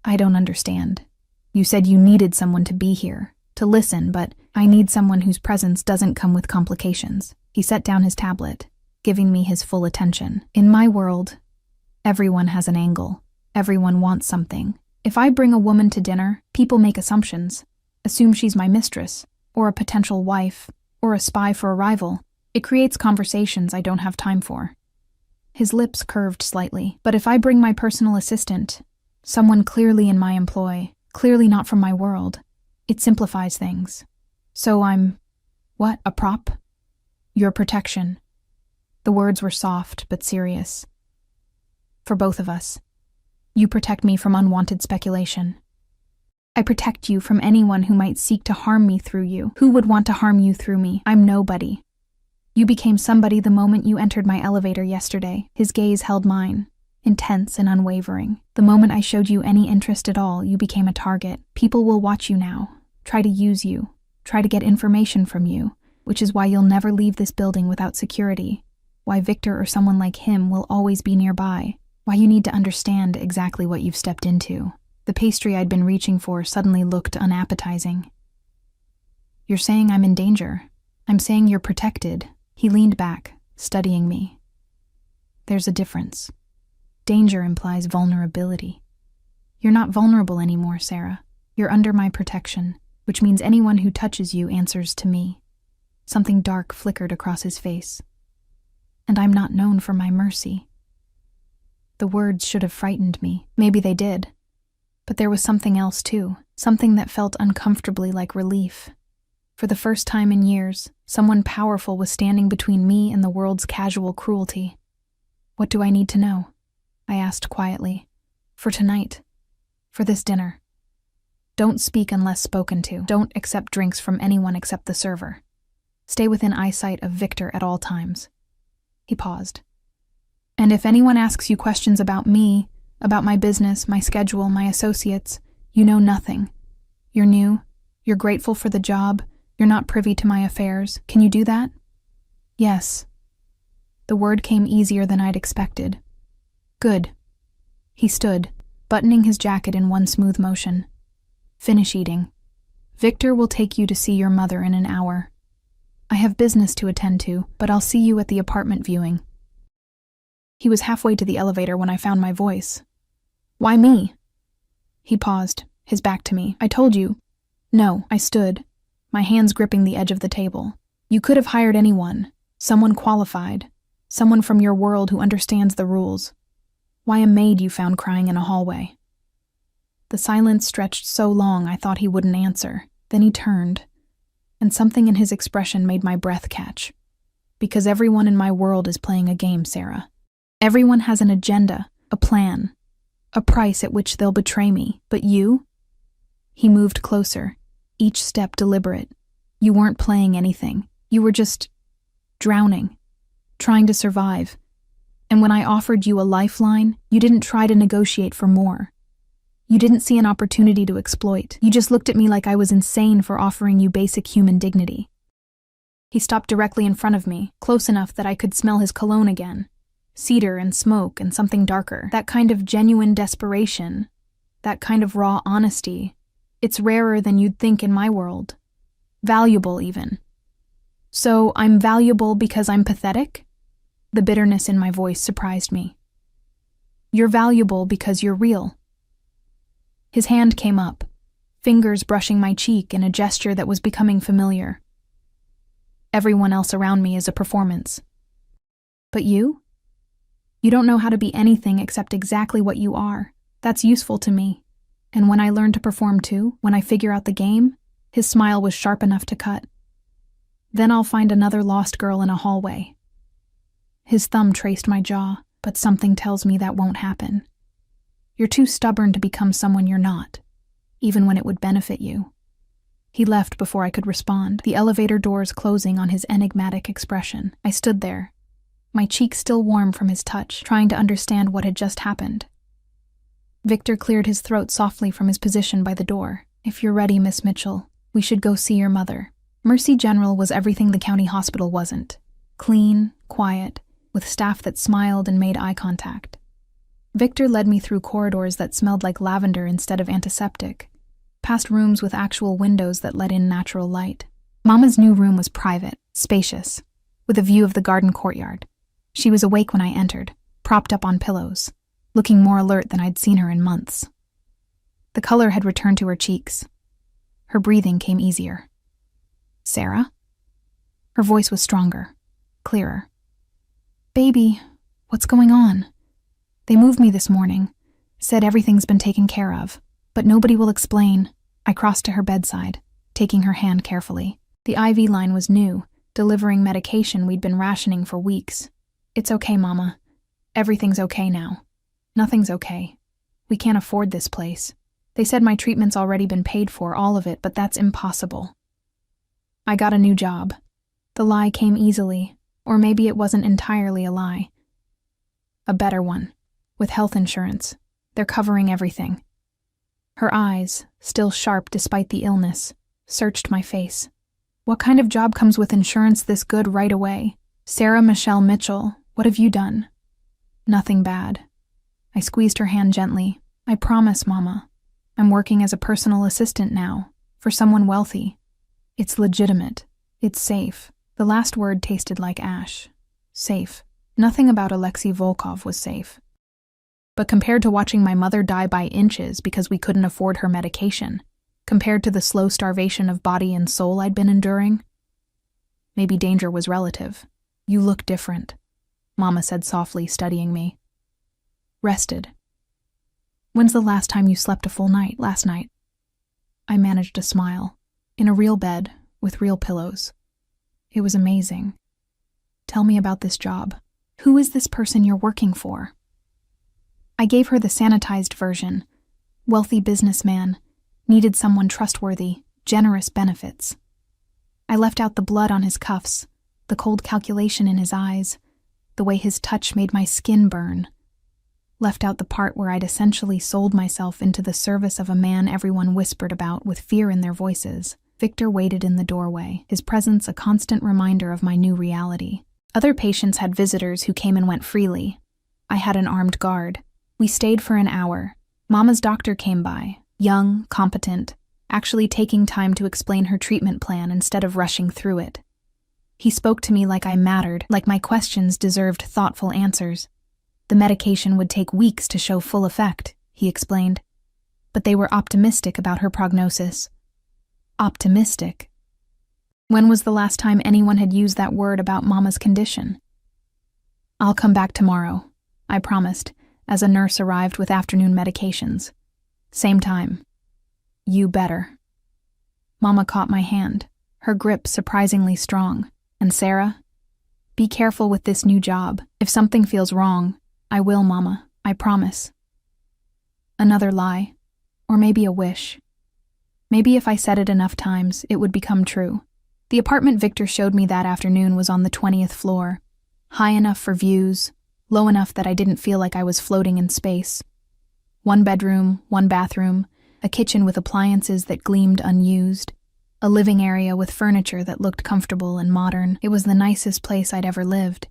"I don't understand. You said you needed someone to be here, to listen, but I need someone whose presence doesn't come with complications." He set down his tablet, giving me his full attention. "In my world, everyone has an angle. Everyone wants something. If I bring a woman to dinner, people make assumptions, assume she's my mistress, or a potential wife, or a spy for a rival. It creates conversations I don't have time for." His lips curved slightly. "But if I bring my personal assistant, someone clearly in my employ, clearly not from my world, it simplifies things. So I'm, what, a prop? Your protection." The words were soft but serious. "For both of us. You protect me from unwanted speculation. I protect you from anyone who might seek to harm me through you. Who would want to harm you through me? I'm nobody. You became somebody the moment you entered my elevator yesterday." His gaze held mine, intense and unwavering. "The moment I showed you any interest at all, you became a target. People will watch you now, try to use you, try to get information from you, which is why you'll never leave this building without security, why Victor or someone like him will always be nearby, why you need to understand exactly what you've stepped into." The pastry I'd been reaching for suddenly looked unappetizing. "You're saying I'm in danger. I'm saying you're protected." He leaned back, studying me. "There's a difference. Danger implies vulnerability. You're not vulnerable anymore, Sarah. You're under my protection, which means anyone who touches you answers to me." Something dark flickered across his face. "And I'm not known for my mercy." The words should have frightened me. Maybe they did. But there was something else too, something that felt uncomfortably like relief. For the first time in years, someone powerful was standing between me and the world's casual cruelty. "What do I need to know?" I asked quietly. "For tonight. For this dinner." Don't speak unless spoken to. Don't accept drinks from anyone except the server. Stay within eyesight of Victor at all times. He paused. And if anyone asks you questions about me, about my business, my schedule, my associates, you know nothing. You're new. You're grateful for the job. You're not privy to my affairs. Can you do that? Yes. The word came easier than I'd expected. Good. He stood, buttoning his jacket in one smooth motion. Finish eating. Victor will take you to see your mother in an hour. I have business to attend to, but I'll see you at the apartment viewing. He was halfway to the elevator when I found my voice. Why me? He paused, his back to me. I told you. No, I stood, my hands gripping the edge of the table. You could have hired anyone, someone qualified, someone from your world who understands the rules. Why a maid you found crying in a hallway? The silence stretched so long I thought he wouldn't answer. Then he turned, and something in his expression made my breath catch. Because everyone in my world is playing a game, Sarah. Everyone has an agenda, a plan, a price at which they'll betray me. But you? He moved closer, each step deliberate. You weren't playing anything. You were just drowning, trying to survive. And when I offered you a lifeline, you didn't try to negotiate for more. You didn't see an opportunity to exploit. You just looked at me like I was insane for offering you basic human dignity. He stopped directly in front of me, close enough that I could smell his cologne again. Cedar and smoke and something darker. That kind of genuine desperation. That kind of raw honesty. It's rarer than you'd think in my world. Valuable, even. So, I'm valuable because I'm pathetic? The bitterness in my voice surprised me. You're valuable because you're real. His hand came up, fingers brushing my cheek in a gesture that was becoming familiar. Everyone else around me is a performance. But you? You don't know how to be anything except exactly what you are. That's useful to me. And when I learn to perform too, when I figure out the game, his smile was sharp enough to cut. Then I'll find another lost girl in a hallway. His thumb traced my jaw, but something tells me that won't happen. You're too stubborn to become someone you're not, even when it would benefit you. He left before I could respond, the elevator doors closing on his enigmatic expression. I stood there, my cheeks still warm from his touch, trying to understand what had just happened. Victor cleared his throat softly from his position by the door. If you're ready, Miss Mitchell, we should go see your mother. Mercy General was everything the county hospital wasn't. Clean, quiet, with staff that smiled and made eye contact. Victor led me through corridors that smelled like lavender instead of antiseptic, past rooms with actual windows that let in natural light. Mama's new room was private, spacious, with a view of the garden courtyard. She was awake when I entered, propped up on pillows, looking more alert than I'd seen her in months. The color had returned to her cheeks. Her breathing came easier. Sarah? Her voice was stronger, clearer. Baby, what's going on? They moved me this morning, said everything's been taken care of, but nobody will explain. I crossed to her bedside, taking her hand carefully. The IV line was new, delivering medication we'd been rationing for weeks. It's okay, Mama. Everything's okay now. Nothing's okay. We can't afford this place. They said my treatment's already been paid for, all of it, but that's impossible. I got a new job. The lie came easily, or maybe it wasn't entirely a lie. A better one. With health insurance. They're covering everything. Her eyes, still sharp despite the illness, searched my face. What kind of job comes with insurance this good right away? Sarah Michelle Mitchell, what have you done? Nothing bad. I squeezed her hand gently. I promise, Mama. I'm working as a personal assistant now, for someone wealthy. It's legitimate. It's safe. The last word tasted like ash. Safe. Nothing about Alexei Volkov was safe. But compared to watching my mother die by inches because we couldn't afford her medication, compared to the slow starvation of body and soul I'd been enduring, maybe danger was relative. You look different, Mama said softly, studying me. Rested. When's the last time you slept a full night? Last night. I managed a smile. In a real bed, with real pillows. It was amazing. Tell me about this job. Who is this person you're working for? I gave her the sanitized version. Wealthy businessman, Needed someone trustworthy, generous benefits. I left out the blood on his cuffs, the cold calculation in his eyes, the way his touch made my skin burn. Left out the part where I'd essentially sold myself into the service of a man everyone whispered about with fear in their voices. Victor waited in the doorway, his presence a constant reminder of my new reality. Other patients had visitors who came and went freely. I had an armed guard. We stayed for an hour. Mama's doctor came by, young, competent, actually taking time to explain her treatment plan instead of rushing through it. He spoke to me like I mattered, like my questions deserved thoughtful answers. The medication would take weeks to show full effect, he explained. But they were optimistic about her prognosis. Optimistic. When was the last time anyone had used that word about Mama's condition? I'll come back tomorrow, I promised, as a nurse arrived with afternoon medications. Same time. You better. Mama caught my hand, her grip surprisingly strong. And Sarah? Be careful with this new job. If something feels wrong, I will, Mama, I promise. Another lie. Or maybe a wish. Maybe if I said it enough times, it would become true. The apartment Victor showed me that afternoon was on the 20th floor. High enough for views, low enough that I didn't feel like I was floating in space. 1 bedroom, 1 bathroom, a kitchen with appliances that gleamed unused, a living area with furniture that looked comfortable and modern. It was the nicest place I'd ever lived.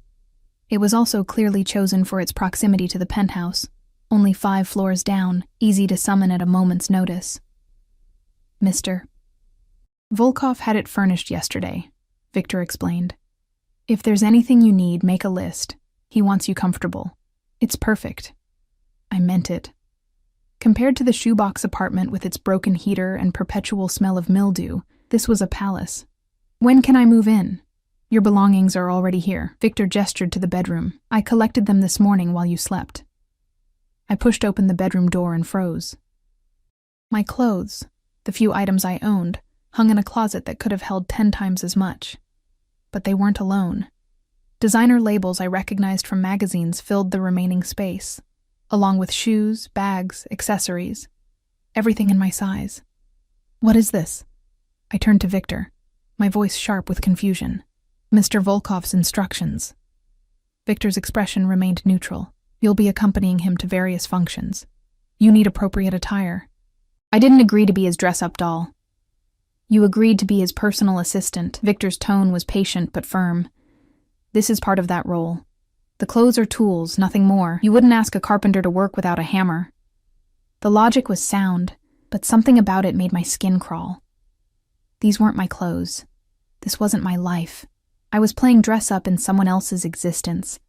It was also clearly chosen for its proximity to the penthouse, only 5 floors down, easy to summon at a moment's notice. Mr. Volkov had it furnished yesterday, Victor explained. If there's anything you need, make a list. He wants you comfortable. It's perfect. I meant it. Compared to the shoebox apartment with its broken heater and perpetual smell of mildew, this was a palace. When can I move in? Your belongings are already here. Victor gestured to the bedroom. I collected them this morning while you slept. I pushed open the bedroom door and froze. My clothes, the few items I owned, hung in a closet that could have held 10 times as much. But they weren't alone. Designer labels I recognized from magazines filled the remaining space, along with shoes, bags, accessories, everything in my size. What is this? I turned to Victor, my voice sharp with confusion. Mr. Volkov's instructions. Victor's expression remained neutral. You'll be accompanying him to various functions. You need appropriate attire. I didn't agree to be his dress-up doll. You agreed to be his personal assistant. Victor's tone was patient but firm. This is part of that role. The clothes are tools, nothing more. You wouldn't ask a carpenter to work without a hammer. The logic was sound, but something about it made my skin crawl. These weren't my clothes. This wasn't my life. I was playing dress-up in someone else's existence,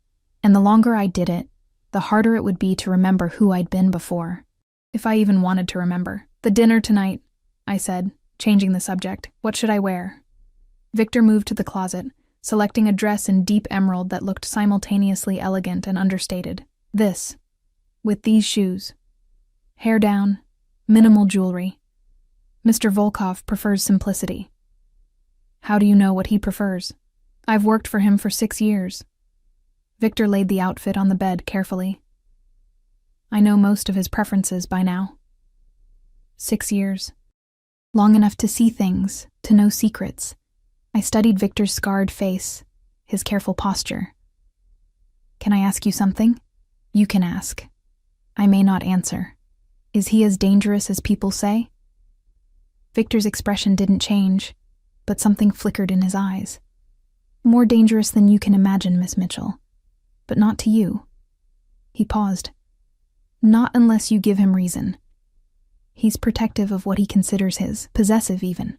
and the longer I did it, the harder it would be to remember who I'd been before. If I even wanted to remember. The dinner tonight, I said, changing the subject. What should I wear? Victor moved to the closet, selecting a dress in deep emerald that looked simultaneously elegant and understated. This, with these shoes. Hair down, minimal jewelry. Mr. Volkov prefers simplicity. How do you know what he prefers? I've worked for him for 6 years. Victor laid the outfit on the bed carefully. I know most of his preferences by now. 6 years. Long enough to see things, to know secrets. I studied Victor's scarred face, his careful posture. Can I ask you something? You can ask. I may not answer. Is he as dangerous as people say? Victor's expression didn't change, but something flickered in his eyes. More dangerous than you can imagine, Miss Mitchell. But not to you. He paused. Not unless you give him reason. He's protective of what he considers his, possessive even.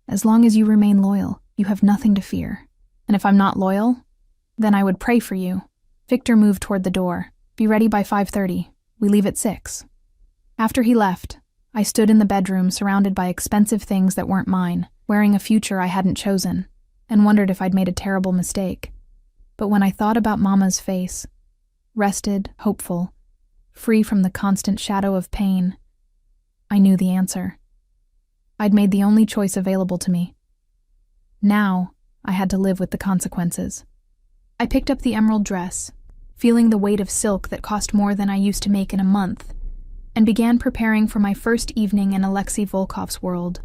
As long as you remain loyal, you have nothing to fear. And if I'm not loyal, then I would pray for you. Victor moved toward the door. Be ready by 5:30. We leave at 6. After he left, I stood in the bedroom surrounded by expensive things that weren't mine, wearing a future I hadn't chosen, and wondered if I'd made a terrible mistake. But when I thought about Mama's face, rested, hopeful, free from the constant shadow of pain, I knew the answer. I'd made the only choice available to me. Now, I had to live with the consequences. I picked up the emerald dress, feeling the weight of silk that cost more than I used to make in a month, and began preparing for my first evening in Alexei Volkov's world.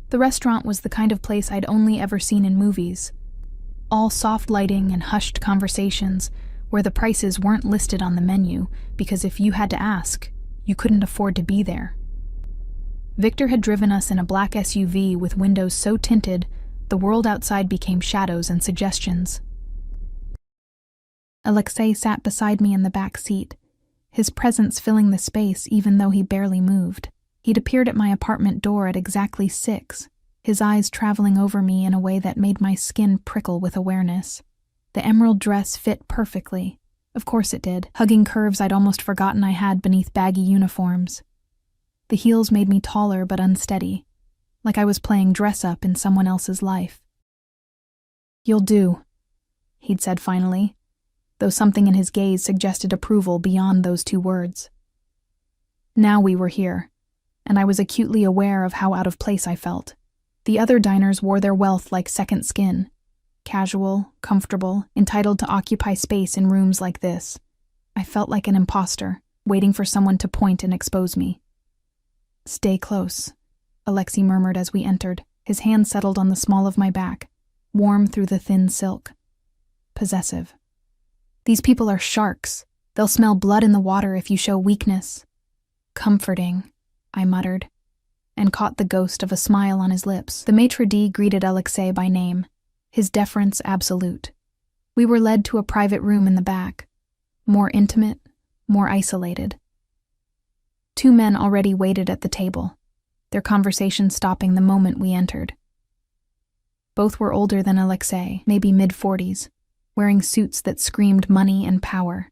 The restaurant was the kind of place I'd only ever seen in movies. All soft lighting and hushed conversations where the prices weren't listed on the menu because if you had to ask, you couldn't afford to be there. Victor had driven us in a black SUV with windows so tinted, the world outside became shadows and suggestions. Alexei sat beside me in the back seat, his presence filling the space even though he barely moved. He'd appeared at my apartment door at exactly 6, his eyes traveling over me in a way that made my skin prickle with awareness. The emerald dress fit perfectly. Of course it did, hugging curves I'd almost forgotten I had beneath baggy uniforms. The heels made me taller but unsteady, like I was playing dress-up in someone else's life. "You'll do," he'd said finally, though something in his gaze suggested approval beyond those 2 words. Now we were here, and I was acutely aware of how out of place I felt. The other diners wore their wealth like second skin. Casual, comfortable, entitled to occupy space in rooms like this. I felt like an imposter, waiting for someone to point and expose me. "Stay close," Alexei murmured as we entered. His hand settled on the small of my back, warm through the thin silk. Possessive. "These people are sharks. They'll smell blood in the water if you show weakness." "Comforting," I muttered, and caught the ghost of a smile on his lips. The maitre d' greeted Alexei by name, his deference absolute. We were led to a private room in the back, more intimate, more isolated. 2 men already waited at the table, their conversation stopping the moment we entered. Both were older than Alexei, maybe mid-40s, wearing suits that screamed money and power.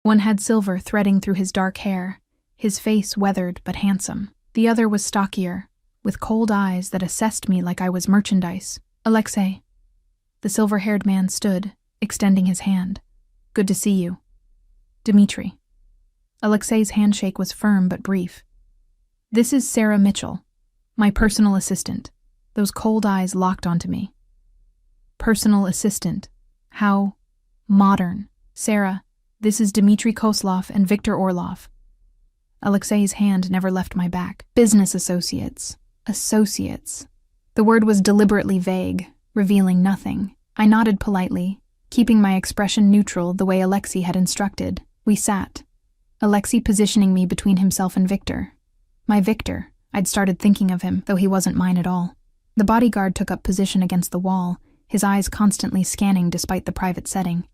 One had silver threading through his dark hair, his face weathered but handsome. The other was stockier, with cold eyes that assessed me like I was merchandise. "Alexei." The silver-haired man stood, extending his hand. "Good to see you." "Dmitri." Alexei's handshake was firm but brief. "This is Sarah Mitchell, my personal assistant." Those cold eyes locked onto me. Personal assistant. How modern. "Sarah, this is Dmitri Koslov and Victor Orlov." Alexei's hand never left my back. "Business associates." Associates. The word was deliberately vague, revealing nothing. I nodded politely, keeping my expression neutral the way Alexei had instructed. We sat, Alexei positioning me between himself and Victor. My Victor. I'd started thinking of him, though he wasn't mine at all. The bodyguard took up position against the wall, his eyes constantly scanning despite the private setting.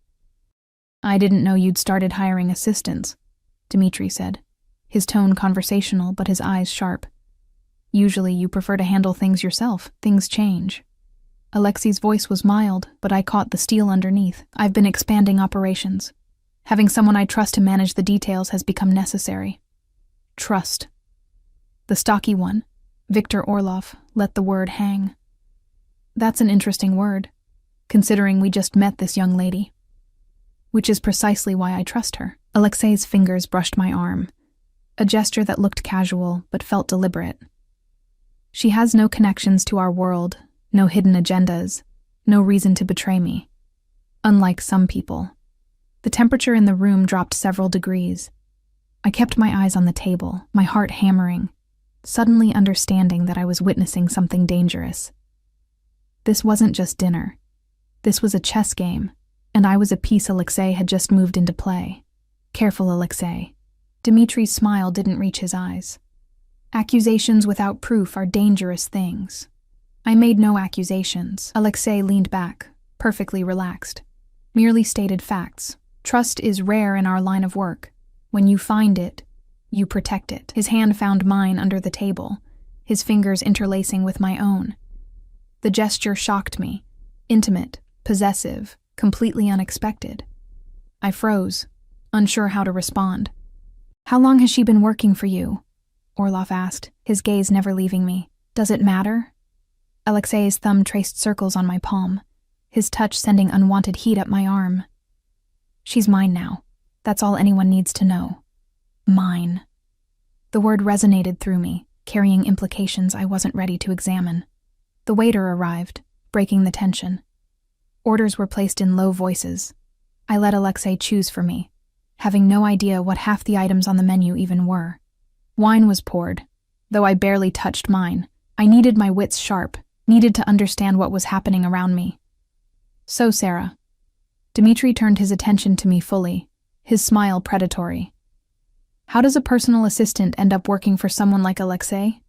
"I didn't know you'd started hiring assistants," Dmitri said, his tone conversational but his eyes sharp. "Usually you prefer to handle things yourself. Things change." Alexei's voice was mild, but I caught the steel underneath. "I've been expanding operations. Having someone I trust to manage the details has become necessary." Trust. The stocky one, Victor Orlov, let the word hang. That's an interesting word, considering we just met this young lady. Which is precisely why I trust her. Alexei's fingers brushed my arm, a gesture that looked casual but felt deliberate. "She has no connections to our world, no hidden agendas, no reason to betray me. Unlike some people." The temperature in the room dropped several degrees. I kept my eyes on the table, my heart hammering, suddenly understanding that I was witnessing something dangerous. This wasn't just dinner. This was a chess game, and I was a piece Alexei had just moved into play. "Careful, Alexei." Dmitri's smile didn't reach his eyes. "Accusations without proof are dangerous things." I made no accusations. Alexei leaned back, perfectly relaxed. Merely stated facts. Trust is rare in our line of work. When you find it, you protect it. His hand found mine under the table, his fingers interlacing with my own. The gesture shocked me. Intimate, possessive, completely unexpected. I froze, unsure how to respond. "How long has she been working for you?" Orlov asked, his gaze never leaving me. "Does it matter?" Alexei's thumb traced circles on my palm, his touch sending unwanted heat up my arm. "She's mine now. That's all anyone needs to know. Mine." The word resonated through me, carrying implications I wasn't ready to examine. The waiter arrived, breaking the tension. Orders were placed in low voices. I let Alexei choose for me. having no idea what half the items on the menu even were. Wine was poured, though I barely touched mine. I needed my wits sharp, needed to understand what was happening around me. "So, Sarah." Dmitri turned his attention to me fully, his smile predatory. "How does a personal assistant end up working for someone like Alexei?"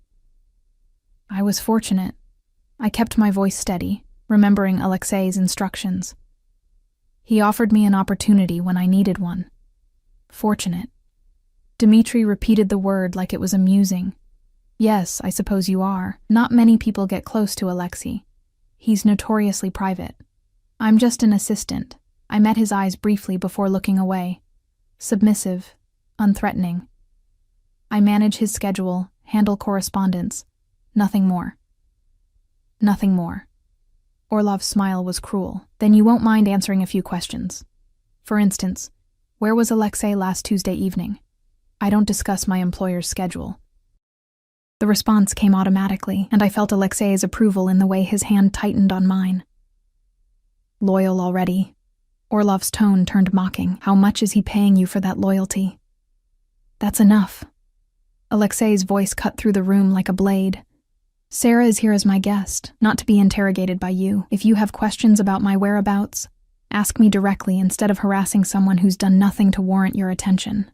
I was fortunate. I kept my voice steady, remembering Alexei's instructions. He offered me an opportunity when I needed one. Fortunate. Dmitri repeated the word like it was amusing. "Yes, I suppose you are. Not many people get close to Alexei. He's notoriously private. I'm just an assistant." I met his eyes briefly before looking away. Submissive, unthreatening. I manage his schedule, handle correspondence. Nothing more. Nothing more. Orlov's smile was cruel. "Then you won't mind answering a few questions. For instance, where was Alexei last Tuesday evening? I don't discuss my employer's schedule." The response came automatically, and I felt Alexei's approval in the way his hand tightened on mine. "Loyal already?" Orlov's tone turned mocking. "How much is he paying you for that loyalty?" "That's enough." Alexei's voice cut through the room like a blade. "Sarah is here as my guest, not to be interrogated by you. If you have questions about my whereabouts, ask me directly instead of harassing someone who's done nothing to warrant your attention."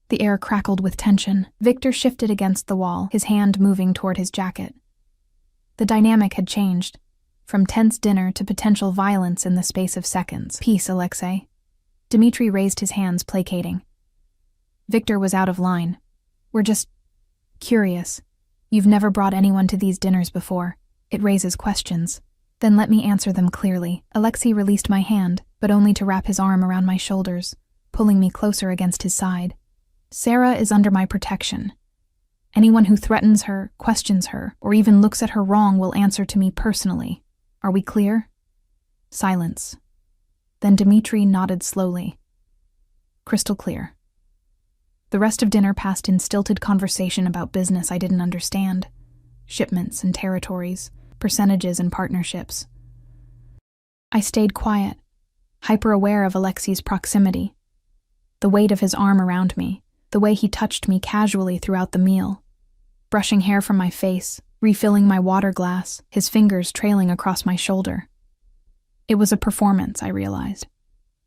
The air crackled with tension. Victor shifted against the wall, his hand moving toward his jacket. The dynamic had changed, from tense dinner to potential violence in the space of seconds. "Peace, Alexei." Dmitri raised his hands, placating. Victor was out of line. "We're just curious. You've never brought anyone to these dinners before. It raises questions." "Then let me answer them clearly." Alexei released my hand, but only to wrap his arm around my shoulders, pulling me closer against his side. "Sarah is under my protection. Anyone who threatens her, questions her, or even looks at her wrong will answer to me personally. Are we clear?" Silence. Then Dmitri nodded slowly. "Crystal clear." The rest of dinner passed in stilted conversation about business I didn't understand. Shipments and territories, percentages and partnerships. I stayed quiet, hyper-aware of Alexei's proximity. The weight of his arm around me, the way he touched me casually throughout the meal. Brushing hair from my face, refilling my water glass, his fingers trailing across my shoulder. It was a performance, I realized.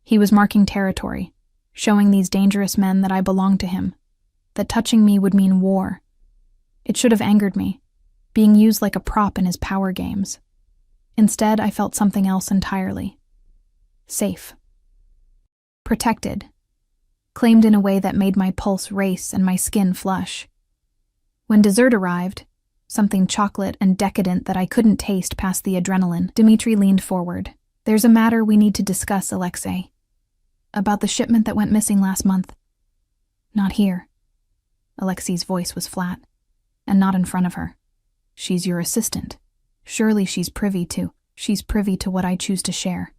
He was marking territory, showing these dangerous men that I belonged to him, that touching me would mean war. It should have angered me, being used like a prop in his power games. Instead, I felt something else entirely. Safe. Protected. Claimed in a way that made my pulse race and my skin flush. When dessert arrived, something chocolate and decadent that I couldn't taste past the adrenaline, Dmitri leaned forward. "There's a matter we need to discuss, Alexei. About the shipment that went missing last month." "Not here." Alexei's voice was flat, and not in front of her. "She's your assistant. Surely she's privy to what I choose to share.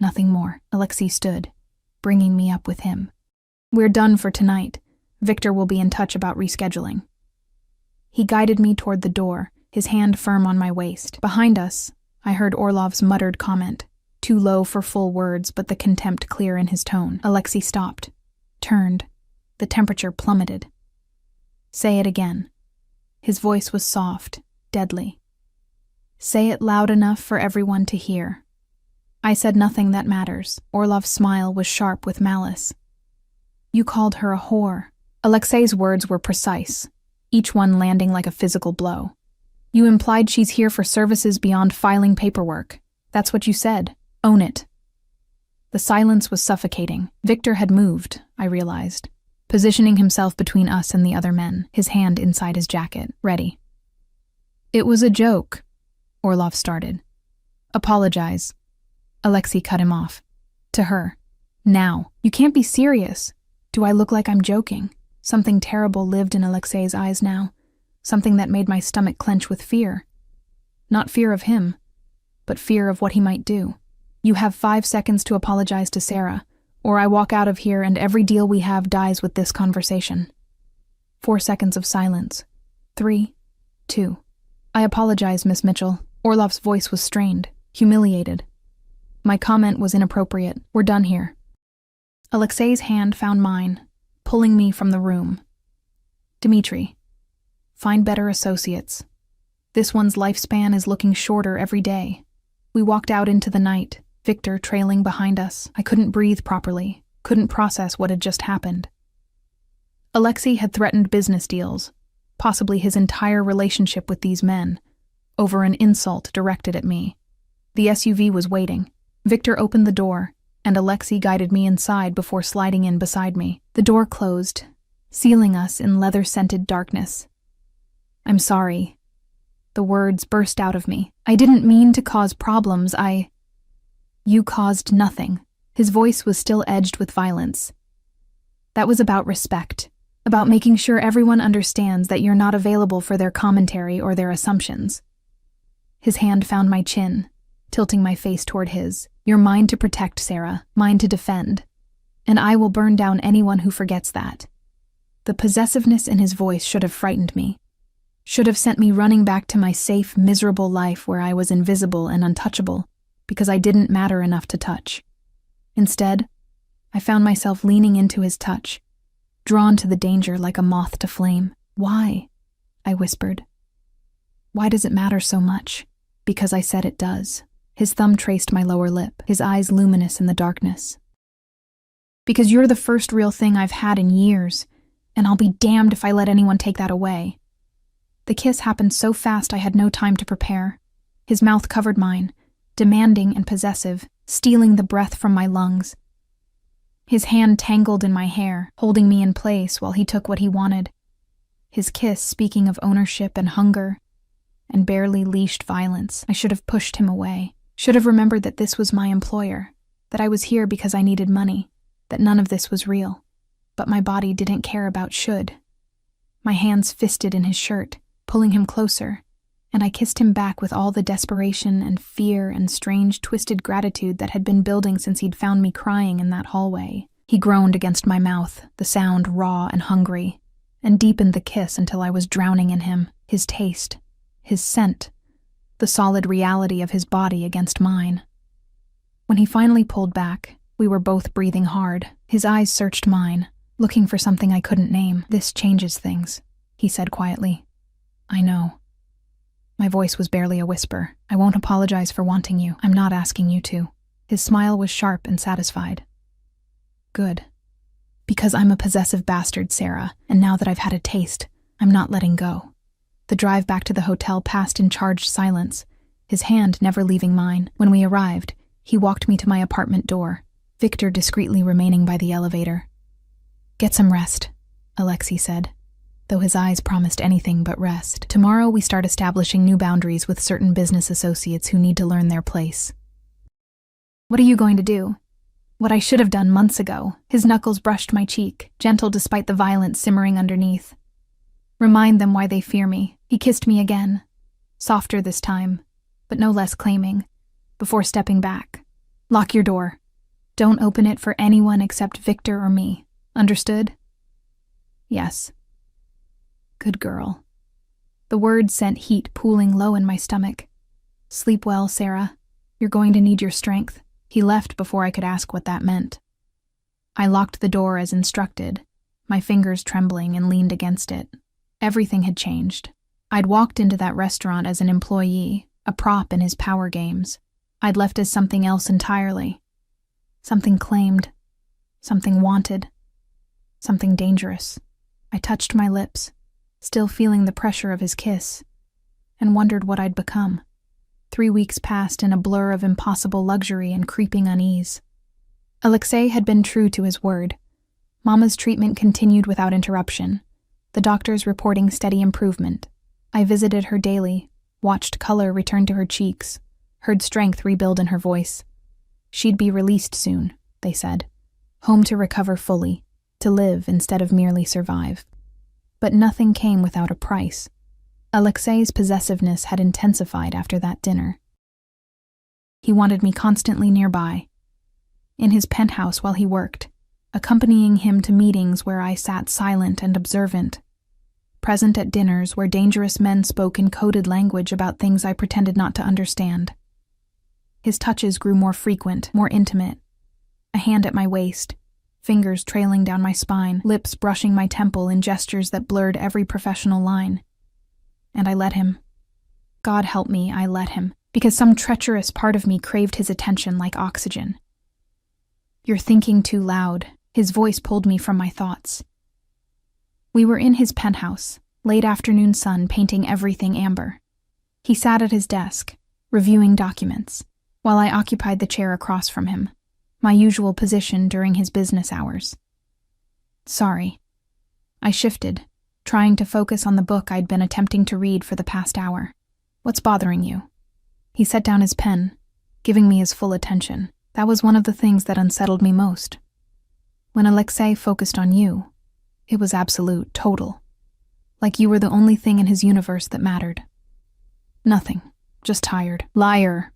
Nothing more." Alexei stood, bringing me up with him. "We're done for tonight. Victor will be in touch about rescheduling." He guided me toward the door, his hand firm on my waist. Behind us, I heard Orlov's muttered comment, too low for full words but the contempt clear in his tone. Alexei stopped, turned. The temperature plummeted. "Say it again." His voice was soft, deadly. "Say it loud enough for everyone to hear." I said nothing that matters. Orlov's smile was sharp with malice. "You called her a whore." Alexei's words were precise, each one landing like a physical blow. "You implied she's here for services beyond filing paperwork. That's what you said. Own it." The silence was suffocating. Victor had moved, I realized, positioning himself between us and the other men, his hand inside his jacket, ready. "It was a joke," Orlov started. "Apologize." Alexei cut him off. To her. "Now. You can't be serious. Do I look like I'm joking?" Something terrible lived in Alexei's eyes now, something that made my stomach clench with fear. Not fear of him, but fear of what he might do. "You have 5 seconds to apologize to Sarah, or I walk out of here and every deal we have dies with this conversation." 4 seconds of silence. 3, 2. "I apologize, Miss Mitchell." Orlov's voice was strained, humiliated. "My comment was inappropriate. We're done here." Alexei's hand found mine, pulling me from the room. Dmitri, find better associates. This one's lifespan is looking shorter every day. We walked out into the night, Victor trailing behind us. I couldn't breathe properly, couldn't process what had just happened. Alexei had threatened business deals, possibly his entire relationship with these men, over an insult directed at me. The SUV was waiting. Victor opened the door, and Alexei guided me inside before sliding in beside me. The door closed, sealing us in leather-scented darkness. I'm sorry. The words burst out of me. I didn't mean to cause problems. You caused nothing. His voice was still edged with violence. That was about respect, about making sure everyone understands that you're not available for their commentary or their assumptions. His hand found my chin, tilting my face toward his. You're mine to protect, Sarah, mine to defend. And I will burn down anyone who forgets that. The possessiveness in his voice should have frightened me. Should have sent me running back to my safe, miserable life where I was invisible and untouchable, because I didn't matter enough to touch. Instead, I found myself leaning into his touch, drawn to the danger like a moth to flame. Why? I whispered. Why does it matter so much? Because I said it does. His thumb traced my lower lip, his eyes luminous in the darkness. Because you're the first real thing I've had in years, and I'll be damned if I let anyone take that away. The kiss happened so fast I had no time to prepare. His mouth covered mine, demanding and possessive, stealing the breath from my lungs. His hand tangled in my hair, holding me in place while he took what he wanted. His kiss speaking of ownership and hunger, and barely leashed violence. I should have pushed him away. Should have remembered that this was my employer, that I was here because I needed money, that none of this was real. But my body didn't care about should. My hands fisted in his shirt, pulling him closer, and I kissed him back with all the desperation and fear and strange twisted gratitude that had been building since he'd found me crying in that hallway. He groaned against my mouth, the sound raw and hungry, and deepened the kiss until I was drowning in him, his taste, his scent, the solid reality of his body against mine. When he finally pulled back, we were both breathing hard. His eyes searched mine, looking for something I couldn't name. This changes things, he said quietly. I know. My voice was barely a whisper. I won't apologize for wanting you. I'm not asking you to. His smile was sharp and satisfied. Good. Because I'm a possessive bastard, Sarah, and now that I've had a taste, I'm not letting go. The drive back to the hotel passed in charged silence, his hand never leaving mine. When we arrived, he walked me to my apartment door, Victor discreetly remaining by the elevator. Get some rest, Alexei said, though his eyes promised anything but rest. Tomorrow we start establishing new boundaries with certain business associates who need to learn their place. What are you going to do? What I should have done months ago. His knuckles brushed my cheek, gentle despite the violence simmering underneath. Remind them why they fear me. He kissed me again, softer this time, but no less claiming, before stepping back. Lock your door. Don't open it for anyone except Victor or me. Understood? Yes. Good girl. The words sent heat pooling low in my stomach. Sleep well, Sarah. You're going to need your strength. He left before I could ask what that meant. I locked the door as instructed, my fingers trembling, and leaned against it. Everything had changed. I'd walked into that restaurant as an employee, a prop in his power games. I'd left as something else entirely. Something claimed. Something wanted. Something dangerous. I touched my lips, still feeling the pressure of his kiss, and wondered what I'd become. 3 weeks passed in a blur of impossible luxury and creeping unease. Alexei had been true to his word. Mama's treatment continued without interruption, the doctors reporting steady improvement. I visited her daily, watched color return to her cheeks, heard strength rebuild in her voice. She'd be released soon, they said, home to recover fully, to live instead of merely survive. But nothing came without a price. Alexei's possessiveness had intensified after that dinner. He wanted me constantly nearby, in his penthouse while he worked, accompanying him to meetings where I sat silent and observant, present at dinners where dangerous men spoke in coded language about things I pretended not to understand. His touches grew more frequent, more intimate, a hand at my waist, fingers trailing down my spine, lips brushing my temple in gestures that blurred every professional line. And I let him. God help me, I let him, because some treacherous part of me craved his attention like oxygen. "You're thinking too loud," his voice pulled me from my thoughts. We were in his penthouse, late afternoon sun painting everything amber. He sat at his desk, reviewing documents, while I occupied the chair across from him, my usual position during his business hours. "Sorry." I shifted, trying to focus on the book I'd been attempting to read for the past hour. "What's bothering you?" He set down his pen, giving me his full attention. That was one of the things that unsettled me most. When Alexei focused on you, it was absolute, total. Like you were the only thing in his universe that mattered. "Nothing, just tired." "Liar."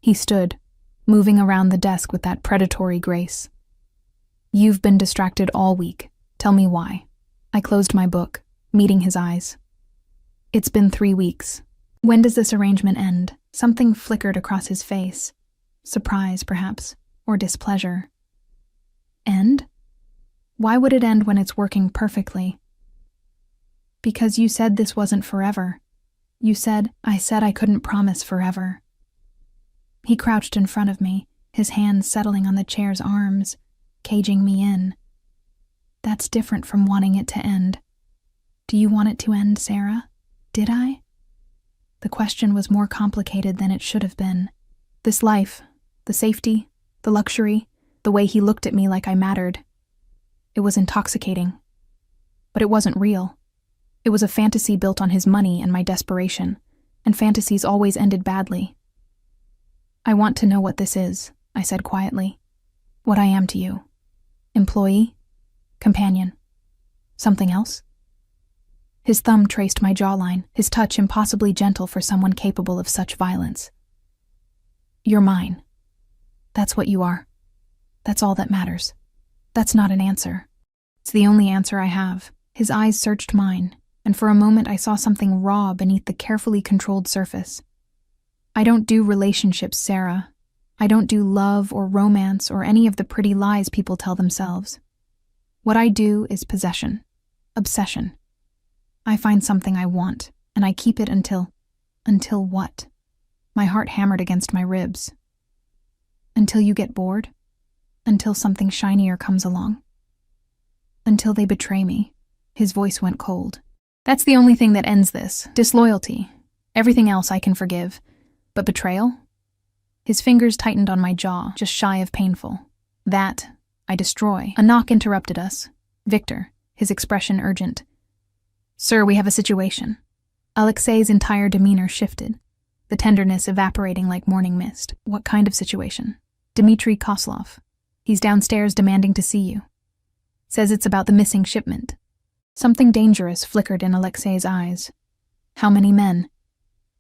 He stood, moving around the desk with that predatory grace. "You've been distracted all week. Tell me why." I closed my book, meeting his eyes. "It's been 3 weeks. When does this arrangement end?" Something flickered across his face. Surprise, perhaps, or displeasure. "End? Why would it end when it's working perfectly?" "Because you said this wasn't forever. I said I couldn't promise forever." He crouched in front of me, his hands settling on the chair's arms, caging me in. "That's different from wanting it to end. Do you want it to end, Sarah? Did I?" The question was more complicated than it should have been. This life, the safety, the luxury, the way he looked at me like I mattered. It was intoxicating. But it wasn't real. It was a fantasy built on his money and my desperation, and fantasies always ended badly. "I want to know what this is," I said quietly. "What I am to you. Employee? Companion? Something else?" His thumb traced my jawline, his touch impossibly gentle for someone capable of such violence. "You're mine. That's what you are. That's all that matters." "That's not an answer. It's the only answer I have." His eyes searched mine, and for a moment I saw something raw beneath the carefully controlled surface. "I don't do relationships, Sarah. I don't do love or romance or any of the pretty lies people tell themselves. What I do is possession. Obsession. I find something I want, and I keep it until what?" My heart hammered against my ribs. "Until you get bored? Until something shinier comes along? Until they betray me." His voice went cold. "That's the only thing that ends this. Disloyalty. Everything else I can forgive. But betrayal?" His fingers tightened on my jaw, just shy of painful. "That, I destroy." A knock interrupted us. Victor, his expression urgent. "Sir, we have a situation." Alexei's entire demeanor shifted, the tenderness evaporating like morning mist. "What kind of situation?" "Dmitry Koslov. He's downstairs demanding to see you. Says it's about the missing shipment." Something dangerous flickered in Alexei's eyes. "How many men?"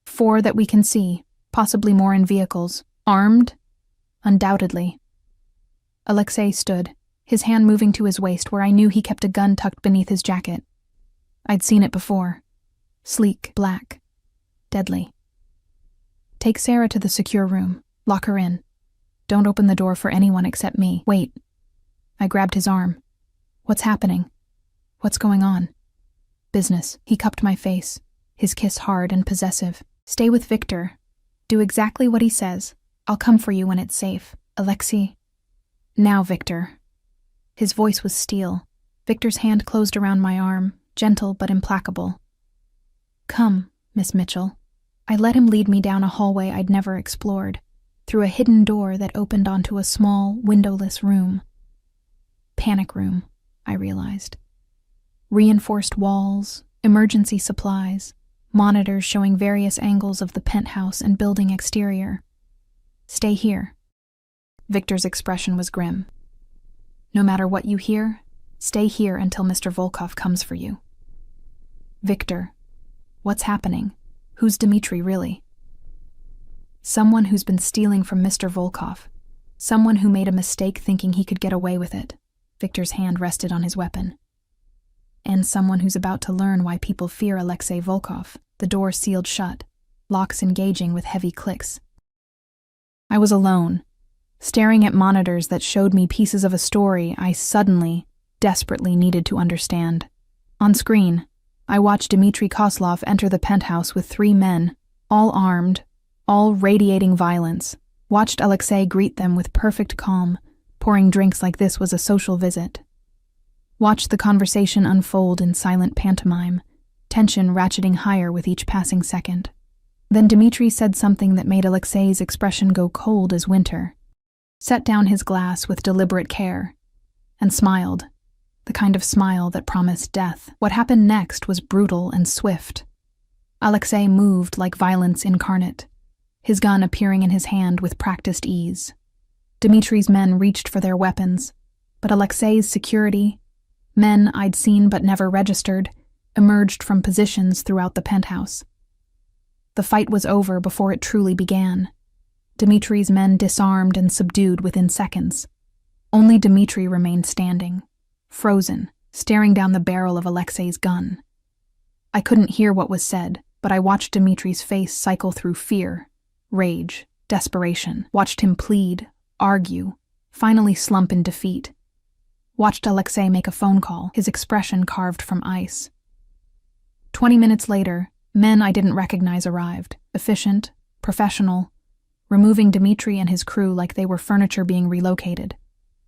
"4 that we can see, possibly more in vehicles. Armed?" "Undoubtedly." Alexei stood, his hand moving to his waist where I knew he kept a gun tucked beneath his jacket. I'd seen it before. Sleek, black, deadly. "Take Sarah to the secure room. Lock her in. Don't open the door for anyone except me." "Wait." I grabbed his arm. "What's happening? What's going on?" "Business." He cupped my face, his kiss hard and possessive. "Stay with Victor. Do exactly what he says. I'll come for you when it's safe. Alexei." "Now, Victor." His voice was steel. Victor's hand closed around my arm, gentle but implacable. "Come, Miss Mitchell." I let him lead me down a hallway I'd never explored, through a hidden door that opened onto a small, windowless room. Panic room, I realized. Reinforced walls, emergency supplies, monitors showing various angles of the penthouse and building exterior. "Stay here." Victor's expression was grim. "No matter what you hear, stay here until Mr. Volkov comes for you." "Victor, what's happening? Who's Dmitry, really?" "Someone who's been stealing from Mr. Volkov. Someone who made a mistake thinking he could get away with it." Victor's hand rested on his weapon. "And someone who's about to learn why people fear Alexei Volkov." The door sealed shut, locks engaging with heavy clicks. I was alone, staring at monitors that showed me pieces of a story I suddenly, desperately needed to understand. On screen, I watched Dmitry Kozlov enter the penthouse with 3 men, all armed, all radiating violence. Watched Alexei greet them with perfect calm, pouring drinks like this was a social visit. Watched the conversation unfold in silent pantomime, tension ratcheting higher with each passing second. Then Dmitry said something that made Alexei's expression go cold as winter, set down his glass with deliberate care, and smiled, the kind of smile that promised death. What happened next was brutal and swift. Alexei moved like violence incarnate, his gun appearing in his hand with practiced ease. Dmitry's men reached for their weapons, but Alexei's security, men I'd seen but never registered, emerged from positions throughout the penthouse. The fight was over before it truly began. Dmitry's men disarmed and subdued within seconds. Only Dmitry remained standing, frozen, staring down the barrel of Alexei's gun. I couldn't hear what was said, but I watched Dmitry's face cycle through fear, rage, desperation. Watched him plead, argue, finally slump in defeat. Watched Alexei make a phone call, his expression carved from ice. 20 minutes later, men I didn't recognize arrived, efficient, professional, removing Dmitry and his crew like they were furniture being relocated,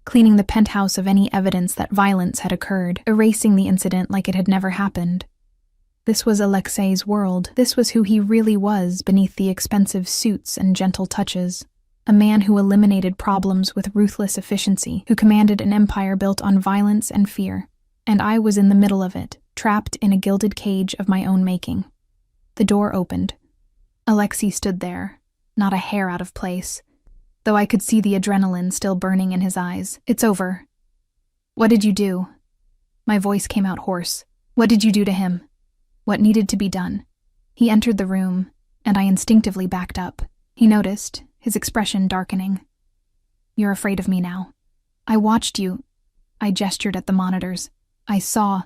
cleaning the penthouse of any evidence that violence had occurred, erasing the incident like it had never happened. This was Alexei's world. This was who he really was beneath the expensive suits and gentle touches. A man who eliminated problems with ruthless efficiency, who commanded an empire built on violence and fear. And I was in the middle of it, trapped in a gilded cage of my own making. The door opened. Alexei stood there, not a hair out of place, though I could see the adrenaline still burning in his eyes. "It's over." "What did you do?" My voice came out hoarse. "What did you do to him?" What needed to be done? He entered the room, and I instinctively backed up. He noticed, his expression darkening. "You're afraid of me now. I watched you." I gestured at the monitors. "I saw.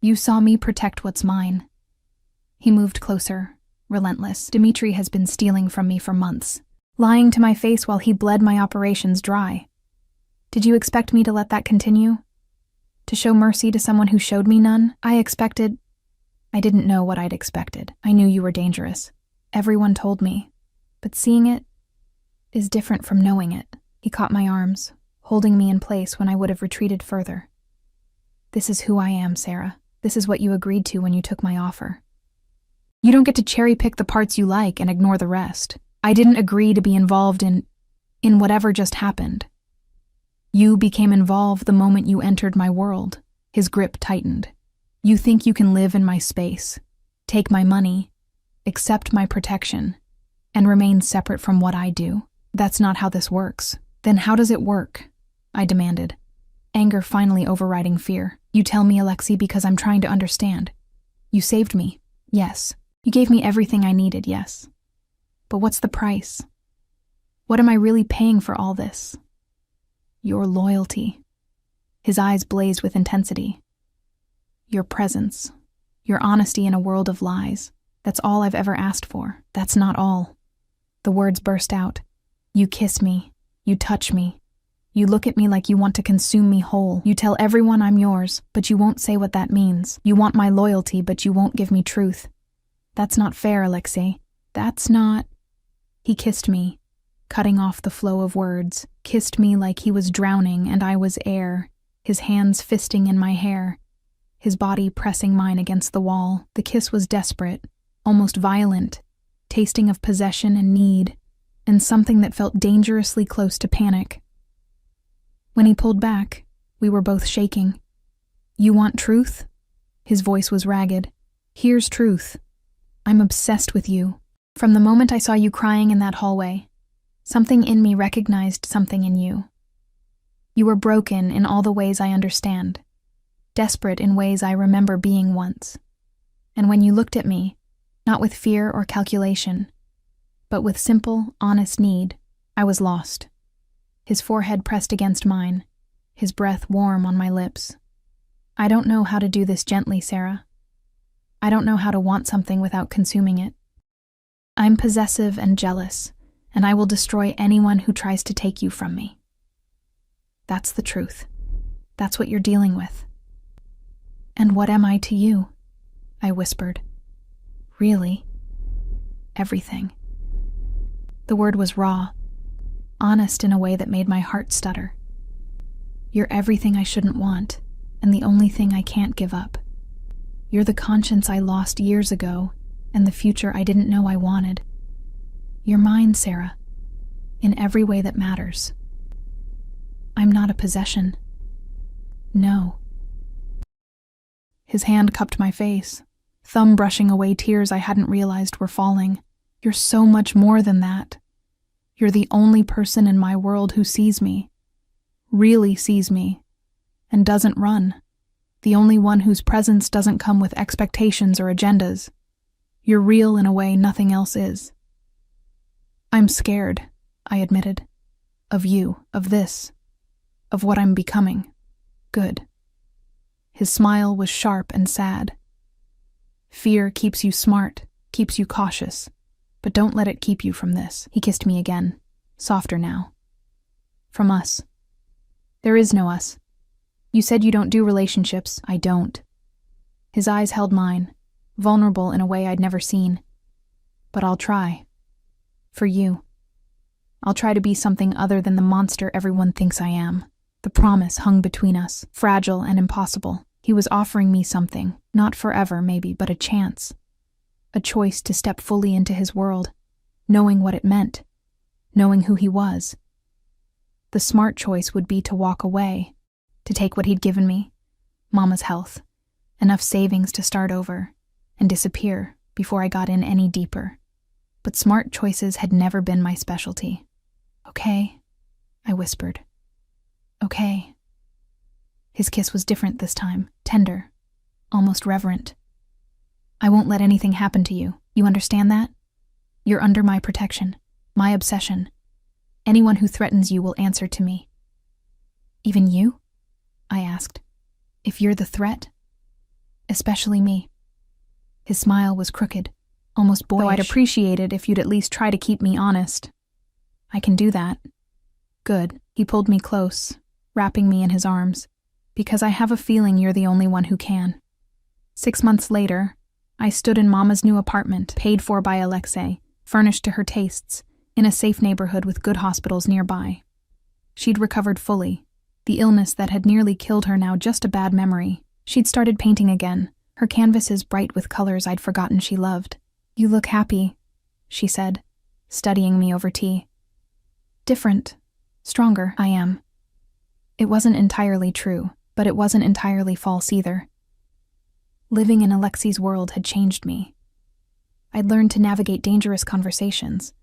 You saw me protect what's mine." He moved closer, relentless. "Dmitry has been stealing from me for months, lying to my face while he bled my operations dry. Did you expect me to let that continue? To show mercy to someone who showed me none? I didn't know what I'd expected. I knew you were dangerous. Everyone told me. But seeing it is different from knowing it." He caught my arms, holding me in place when I would have retreated further. "This is who I am, Sarah. This is what you agreed to when you took my offer. You don't get to cherry-pick the parts you like and ignore the rest. I didn't agree to be involved in whatever just happened. You became involved the moment you entered my world." His grip tightened. "You think you can live in my space, take my money, accept my protection, and remain separate from what I do. That's not how this works." "Then how does it work?" I demanded, anger finally overriding fear. "You tell me, Alexei, because I'm trying to understand. You saved me, yes. You gave me everything I needed, yes. But what's the price? What am I really paying for all this?" "Your loyalty." His eyes blazed with intensity. "Your presence. Your honesty in a world of lies. That's all I've ever asked for." "That's not all." The words burst out. "You kiss me. You touch me. You look at me like you want to consume me whole. You tell everyone I'm yours, but you won't say what that means. You want my loyalty, but you won't give me truth. That's not fair, Alexei. That's not..." He kissed me, cutting off the flow of words, kissed me like he was drowning and I was air, his hands fisting in my hair, his body pressing mine against the wall. The kiss was desperate, almost violent, tasting of possession and need, and something that felt dangerously close to panic. When he pulled back, we were both shaking. "You want truth?" His voice was ragged. "Here's truth. I'm obsessed with you. From the moment I saw you crying in that hallway, something in me recognized something in you. You were broken in all the ways I understand, desperate in ways I remember being once. And when you looked at me, not with fear or calculation, but with simple, honest need, I was lost." His forehead pressed against mine, his breath warm on my lips. "I don't know how to do this gently, Sarah. I don't know how to want something without consuming it. I'm possessive and jealous, and I will destroy anyone who tries to take you from me. That's the truth. That's what you're dealing with. And what am I to you? I whispered. Really? Everything. The word was raw, honest in a way that made my heart stutter. You're everything I shouldn't want, and the only thing I can't give up. You're the conscience I lost years ago, and the future I didn't know I wanted. You're mine, Sarah, in every way that matters. I'm not a possession. No. His hand cupped my face, thumb brushing away tears I hadn't realized were falling. You're so much more than that. You're the only person in my world who sees me, really sees me, and doesn't run. The only one whose presence doesn't come with expectations or agendas. You're real in a way nothing else is. I'm scared, I admitted. Of you, of this, of what I'm becoming. Good. His smile was sharp and sad. Fear keeps you smart, keeps you cautious, but don't let it keep you from this. He kissed me again, softer now. From us. There is no us. You said you don't do relationships. I don't. His eyes held mine, vulnerable in a way I'd never seen. But I'll try. For you. I'll try to be something other than the monster everyone thinks I am. The promise hung between us, fragile and impossible. He was offering me something, not forever maybe, but a chance. A choice to step fully into his world, knowing what it meant, knowing who he was. The smart choice would be to walk away, to take what he'd given me, Mama's health, enough savings to start over, and disappear before I got in any deeper. But smart choices had never been my specialty. Okay, I whispered. Okay. His kiss was different this time, tender, almost reverent. I won't let anything happen to you. You understand that? You're under my protection, my obsession. Anyone who threatens you will answer to me. Even you? I asked. If you're the threat? Especially me. His smile was crooked, almost boyish. Though I'd appreciate it if you'd at least try to keep me honest. I can do that. Good. He pulled me close, wrapping me in his arms, because I have a feeling you're the only one who can. 6 months later, I stood in Mama's new apartment, paid for by Alexei, furnished to her tastes, in a safe neighborhood with good hospitals nearby. She'd recovered fully, the illness that had nearly killed her now just a bad memory. She'd started painting again, her canvases bright with colors I'd forgotten she loved. You look happy, she said, studying me over tea. Different, stronger, I am. It wasn't entirely true, but it wasn't entirely false either. Living in Alexei's world had changed me. I'd learned to navigate dangerous conversations,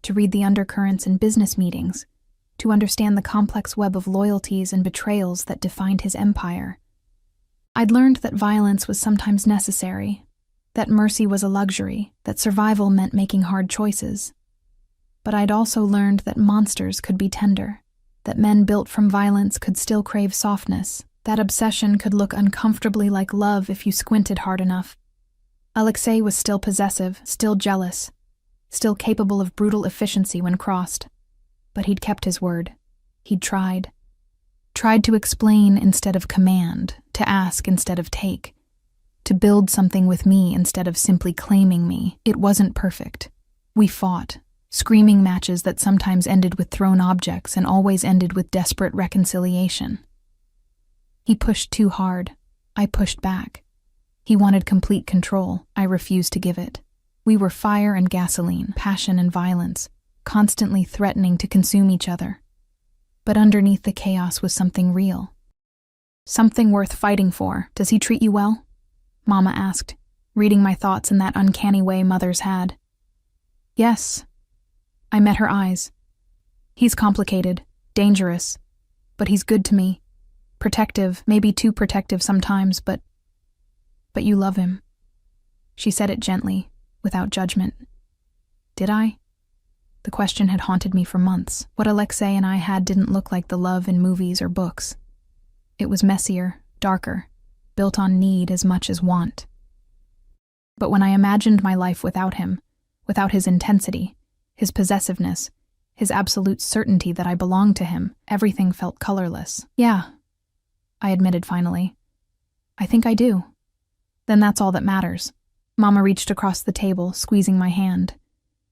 to read the undercurrents in business meetings, to understand the complex web of loyalties and betrayals that defined his empire. I'd learned that violence was sometimes necessary, that mercy was a luxury, that survival meant making hard choices. But I'd also learned that monsters could be tender, that men built from violence could still crave softness, that obsession could look uncomfortably like love if you squinted hard enough. Alexei was still possessive, still jealous, still capable of brutal efficiency when crossed. But he'd kept his word. He'd tried. Tried to explain instead of command, to ask instead of take, to build something with me instead of simply claiming me. It wasn't perfect. We fought, screaming matches that sometimes ended with thrown objects and always ended with desperate reconciliation. He pushed too hard. I pushed back. He wanted complete control. I refused to give it. We were fire and gasoline, passion and violence, constantly threatening to consume each other. But underneath the chaos was something real. Something worth fighting for. Does he treat you well? Mama asked, reading my thoughts in that uncanny way mothers had. Yes. I met her eyes. He's complicated, dangerous, but he's good to me. Protective, maybe too protective sometimes, but you love him. She said it gently, without judgment. Did I? The question had haunted me for months. What Alexei and I had didn't look like the love in movies or books. It was messier, darker, built on need as much as want. But when I imagined my life without him, without his intensity, his possessiveness, his absolute certainty that I belonged to him. Everything felt colorless. Yeah, I admitted finally. I think I do. Then that's all that matters. Mama reached across the table, squeezing my hand.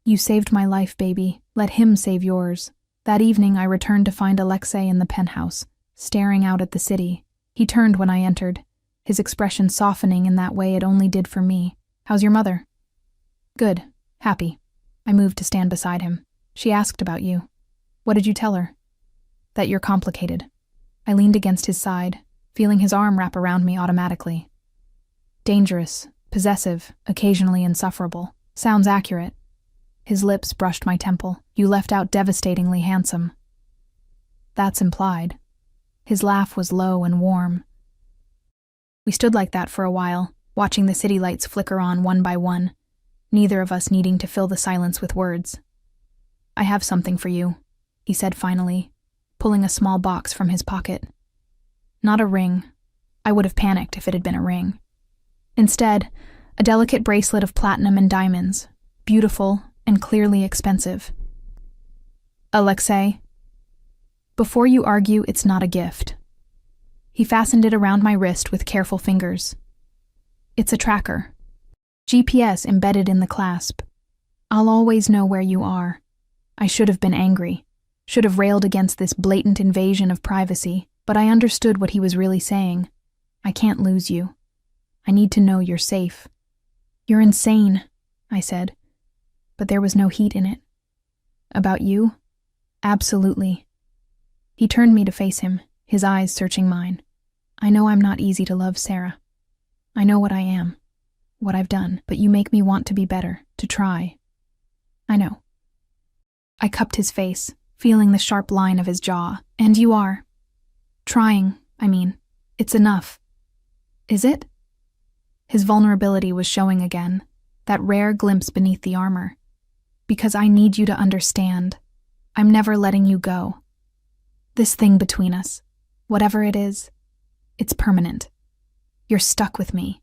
You saved my life, baby. Let him save yours. That evening, I returned to find Alexei in the penthouse, staring out at the city. He turned when I entered, his expression softening in that way it only did for me. How's your mother? Good. Happy. I moved to stand beside him. She asked about you. What did you tell her? That you're complicated. I leaned against his side, feeling his arm wrap around me automatically. Dangerous, possessive, occasionally insufferable. Sounds accurate. His lips brushed my temple. You left out devastatingly handsome. That's implied. His laugh was low and warm. We stood like that for a while, watching the city lights flicker on one by one, neither of us needing to fill the silence with words. I have something for you, he said finally, pulling a small box from his pocket. Not a ring. I would have panicked if it had been a ring. Instead, a delicate bracelet of platinum and diamonds, beautiful and clearly expensive. Alexei, before you argue, it's not a gift. He fastened it around my wrist with careful fingers. It's a tracker. GPS embedded in the clasp. I'll always know where you are. I should have been angry, should have railed against this blatant invasion of privacy, but I understood what he was really saying. I can't lose you. I need to know you're safe. You're insane, I said, but there was no heat in it. About you? Absolutely. He turned me to face him, his eyes searching mine. I know I'm not easy to love, Sarah. I know what I am, what I've done, but you make me want to be better, to try. I know. I cupped his face, feeling the sharp line of his jaw. And you are. Trying, I mean. It's enough. Is it? His vulnerability was showing again, that rare glimpse beneath the armor. Because I need you to understand. I'm never letting you go. This thing between us, whatever it is, it's permanent. You're stuck with me.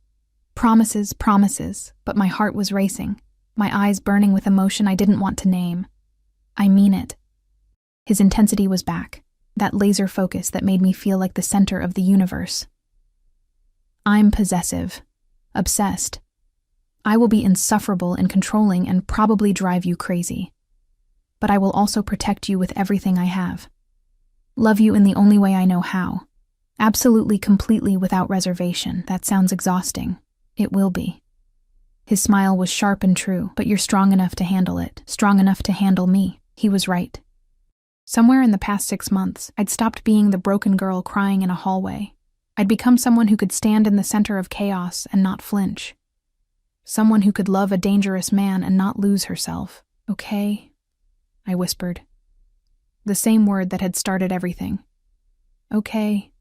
Promises, promises, but my heart was racing, my eyes burning with emotion I didn't want to name. I mean it. His intensity was back, that laser focus that made me feel like the center of the universe. I'm possessive, obsessed. I will be insufferable and controlling and probably drive you crazy. But I will also protect you with everything I have. Love you in the only way I know how. Absolutely, completely, without reservation. That sounds exhausting. It will be. His smile was sharp and true, but you're strong enough to handle it, strong enough to handle me. He was right. Somewhere in the past 6 months, I'd stopped being the broken girl crying in a hallway. I'd become someone who could stand in the center of chaos and not flinch. Someone who could love a dangerous man and not lose herself. Okay, I whispered. The same word that had started everything. Okay.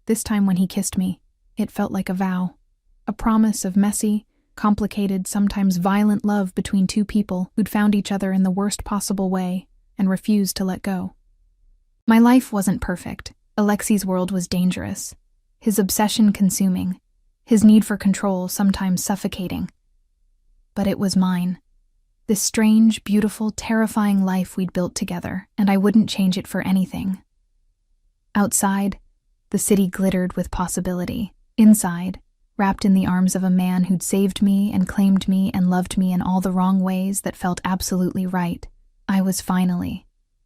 This time when he kissed me, it felt like a vow. A promise of messy, complicated, sometimes violent love between two people who'd found each other in the worst possible way and refused to let go. My life wasn't perfect. Alexei's world was dangerous. His obsession consuming. His need for control sometimes suffocating. But it was mine. This strange, beautiful, terrifying life we'd built together, and I wouldn't change it for anything. Outside, the city glittered with possibility. Inside, wrapped in the arms of a man who'd saved me and claimed me and loved me in all the wrong ways that felt absolutely right, I was finally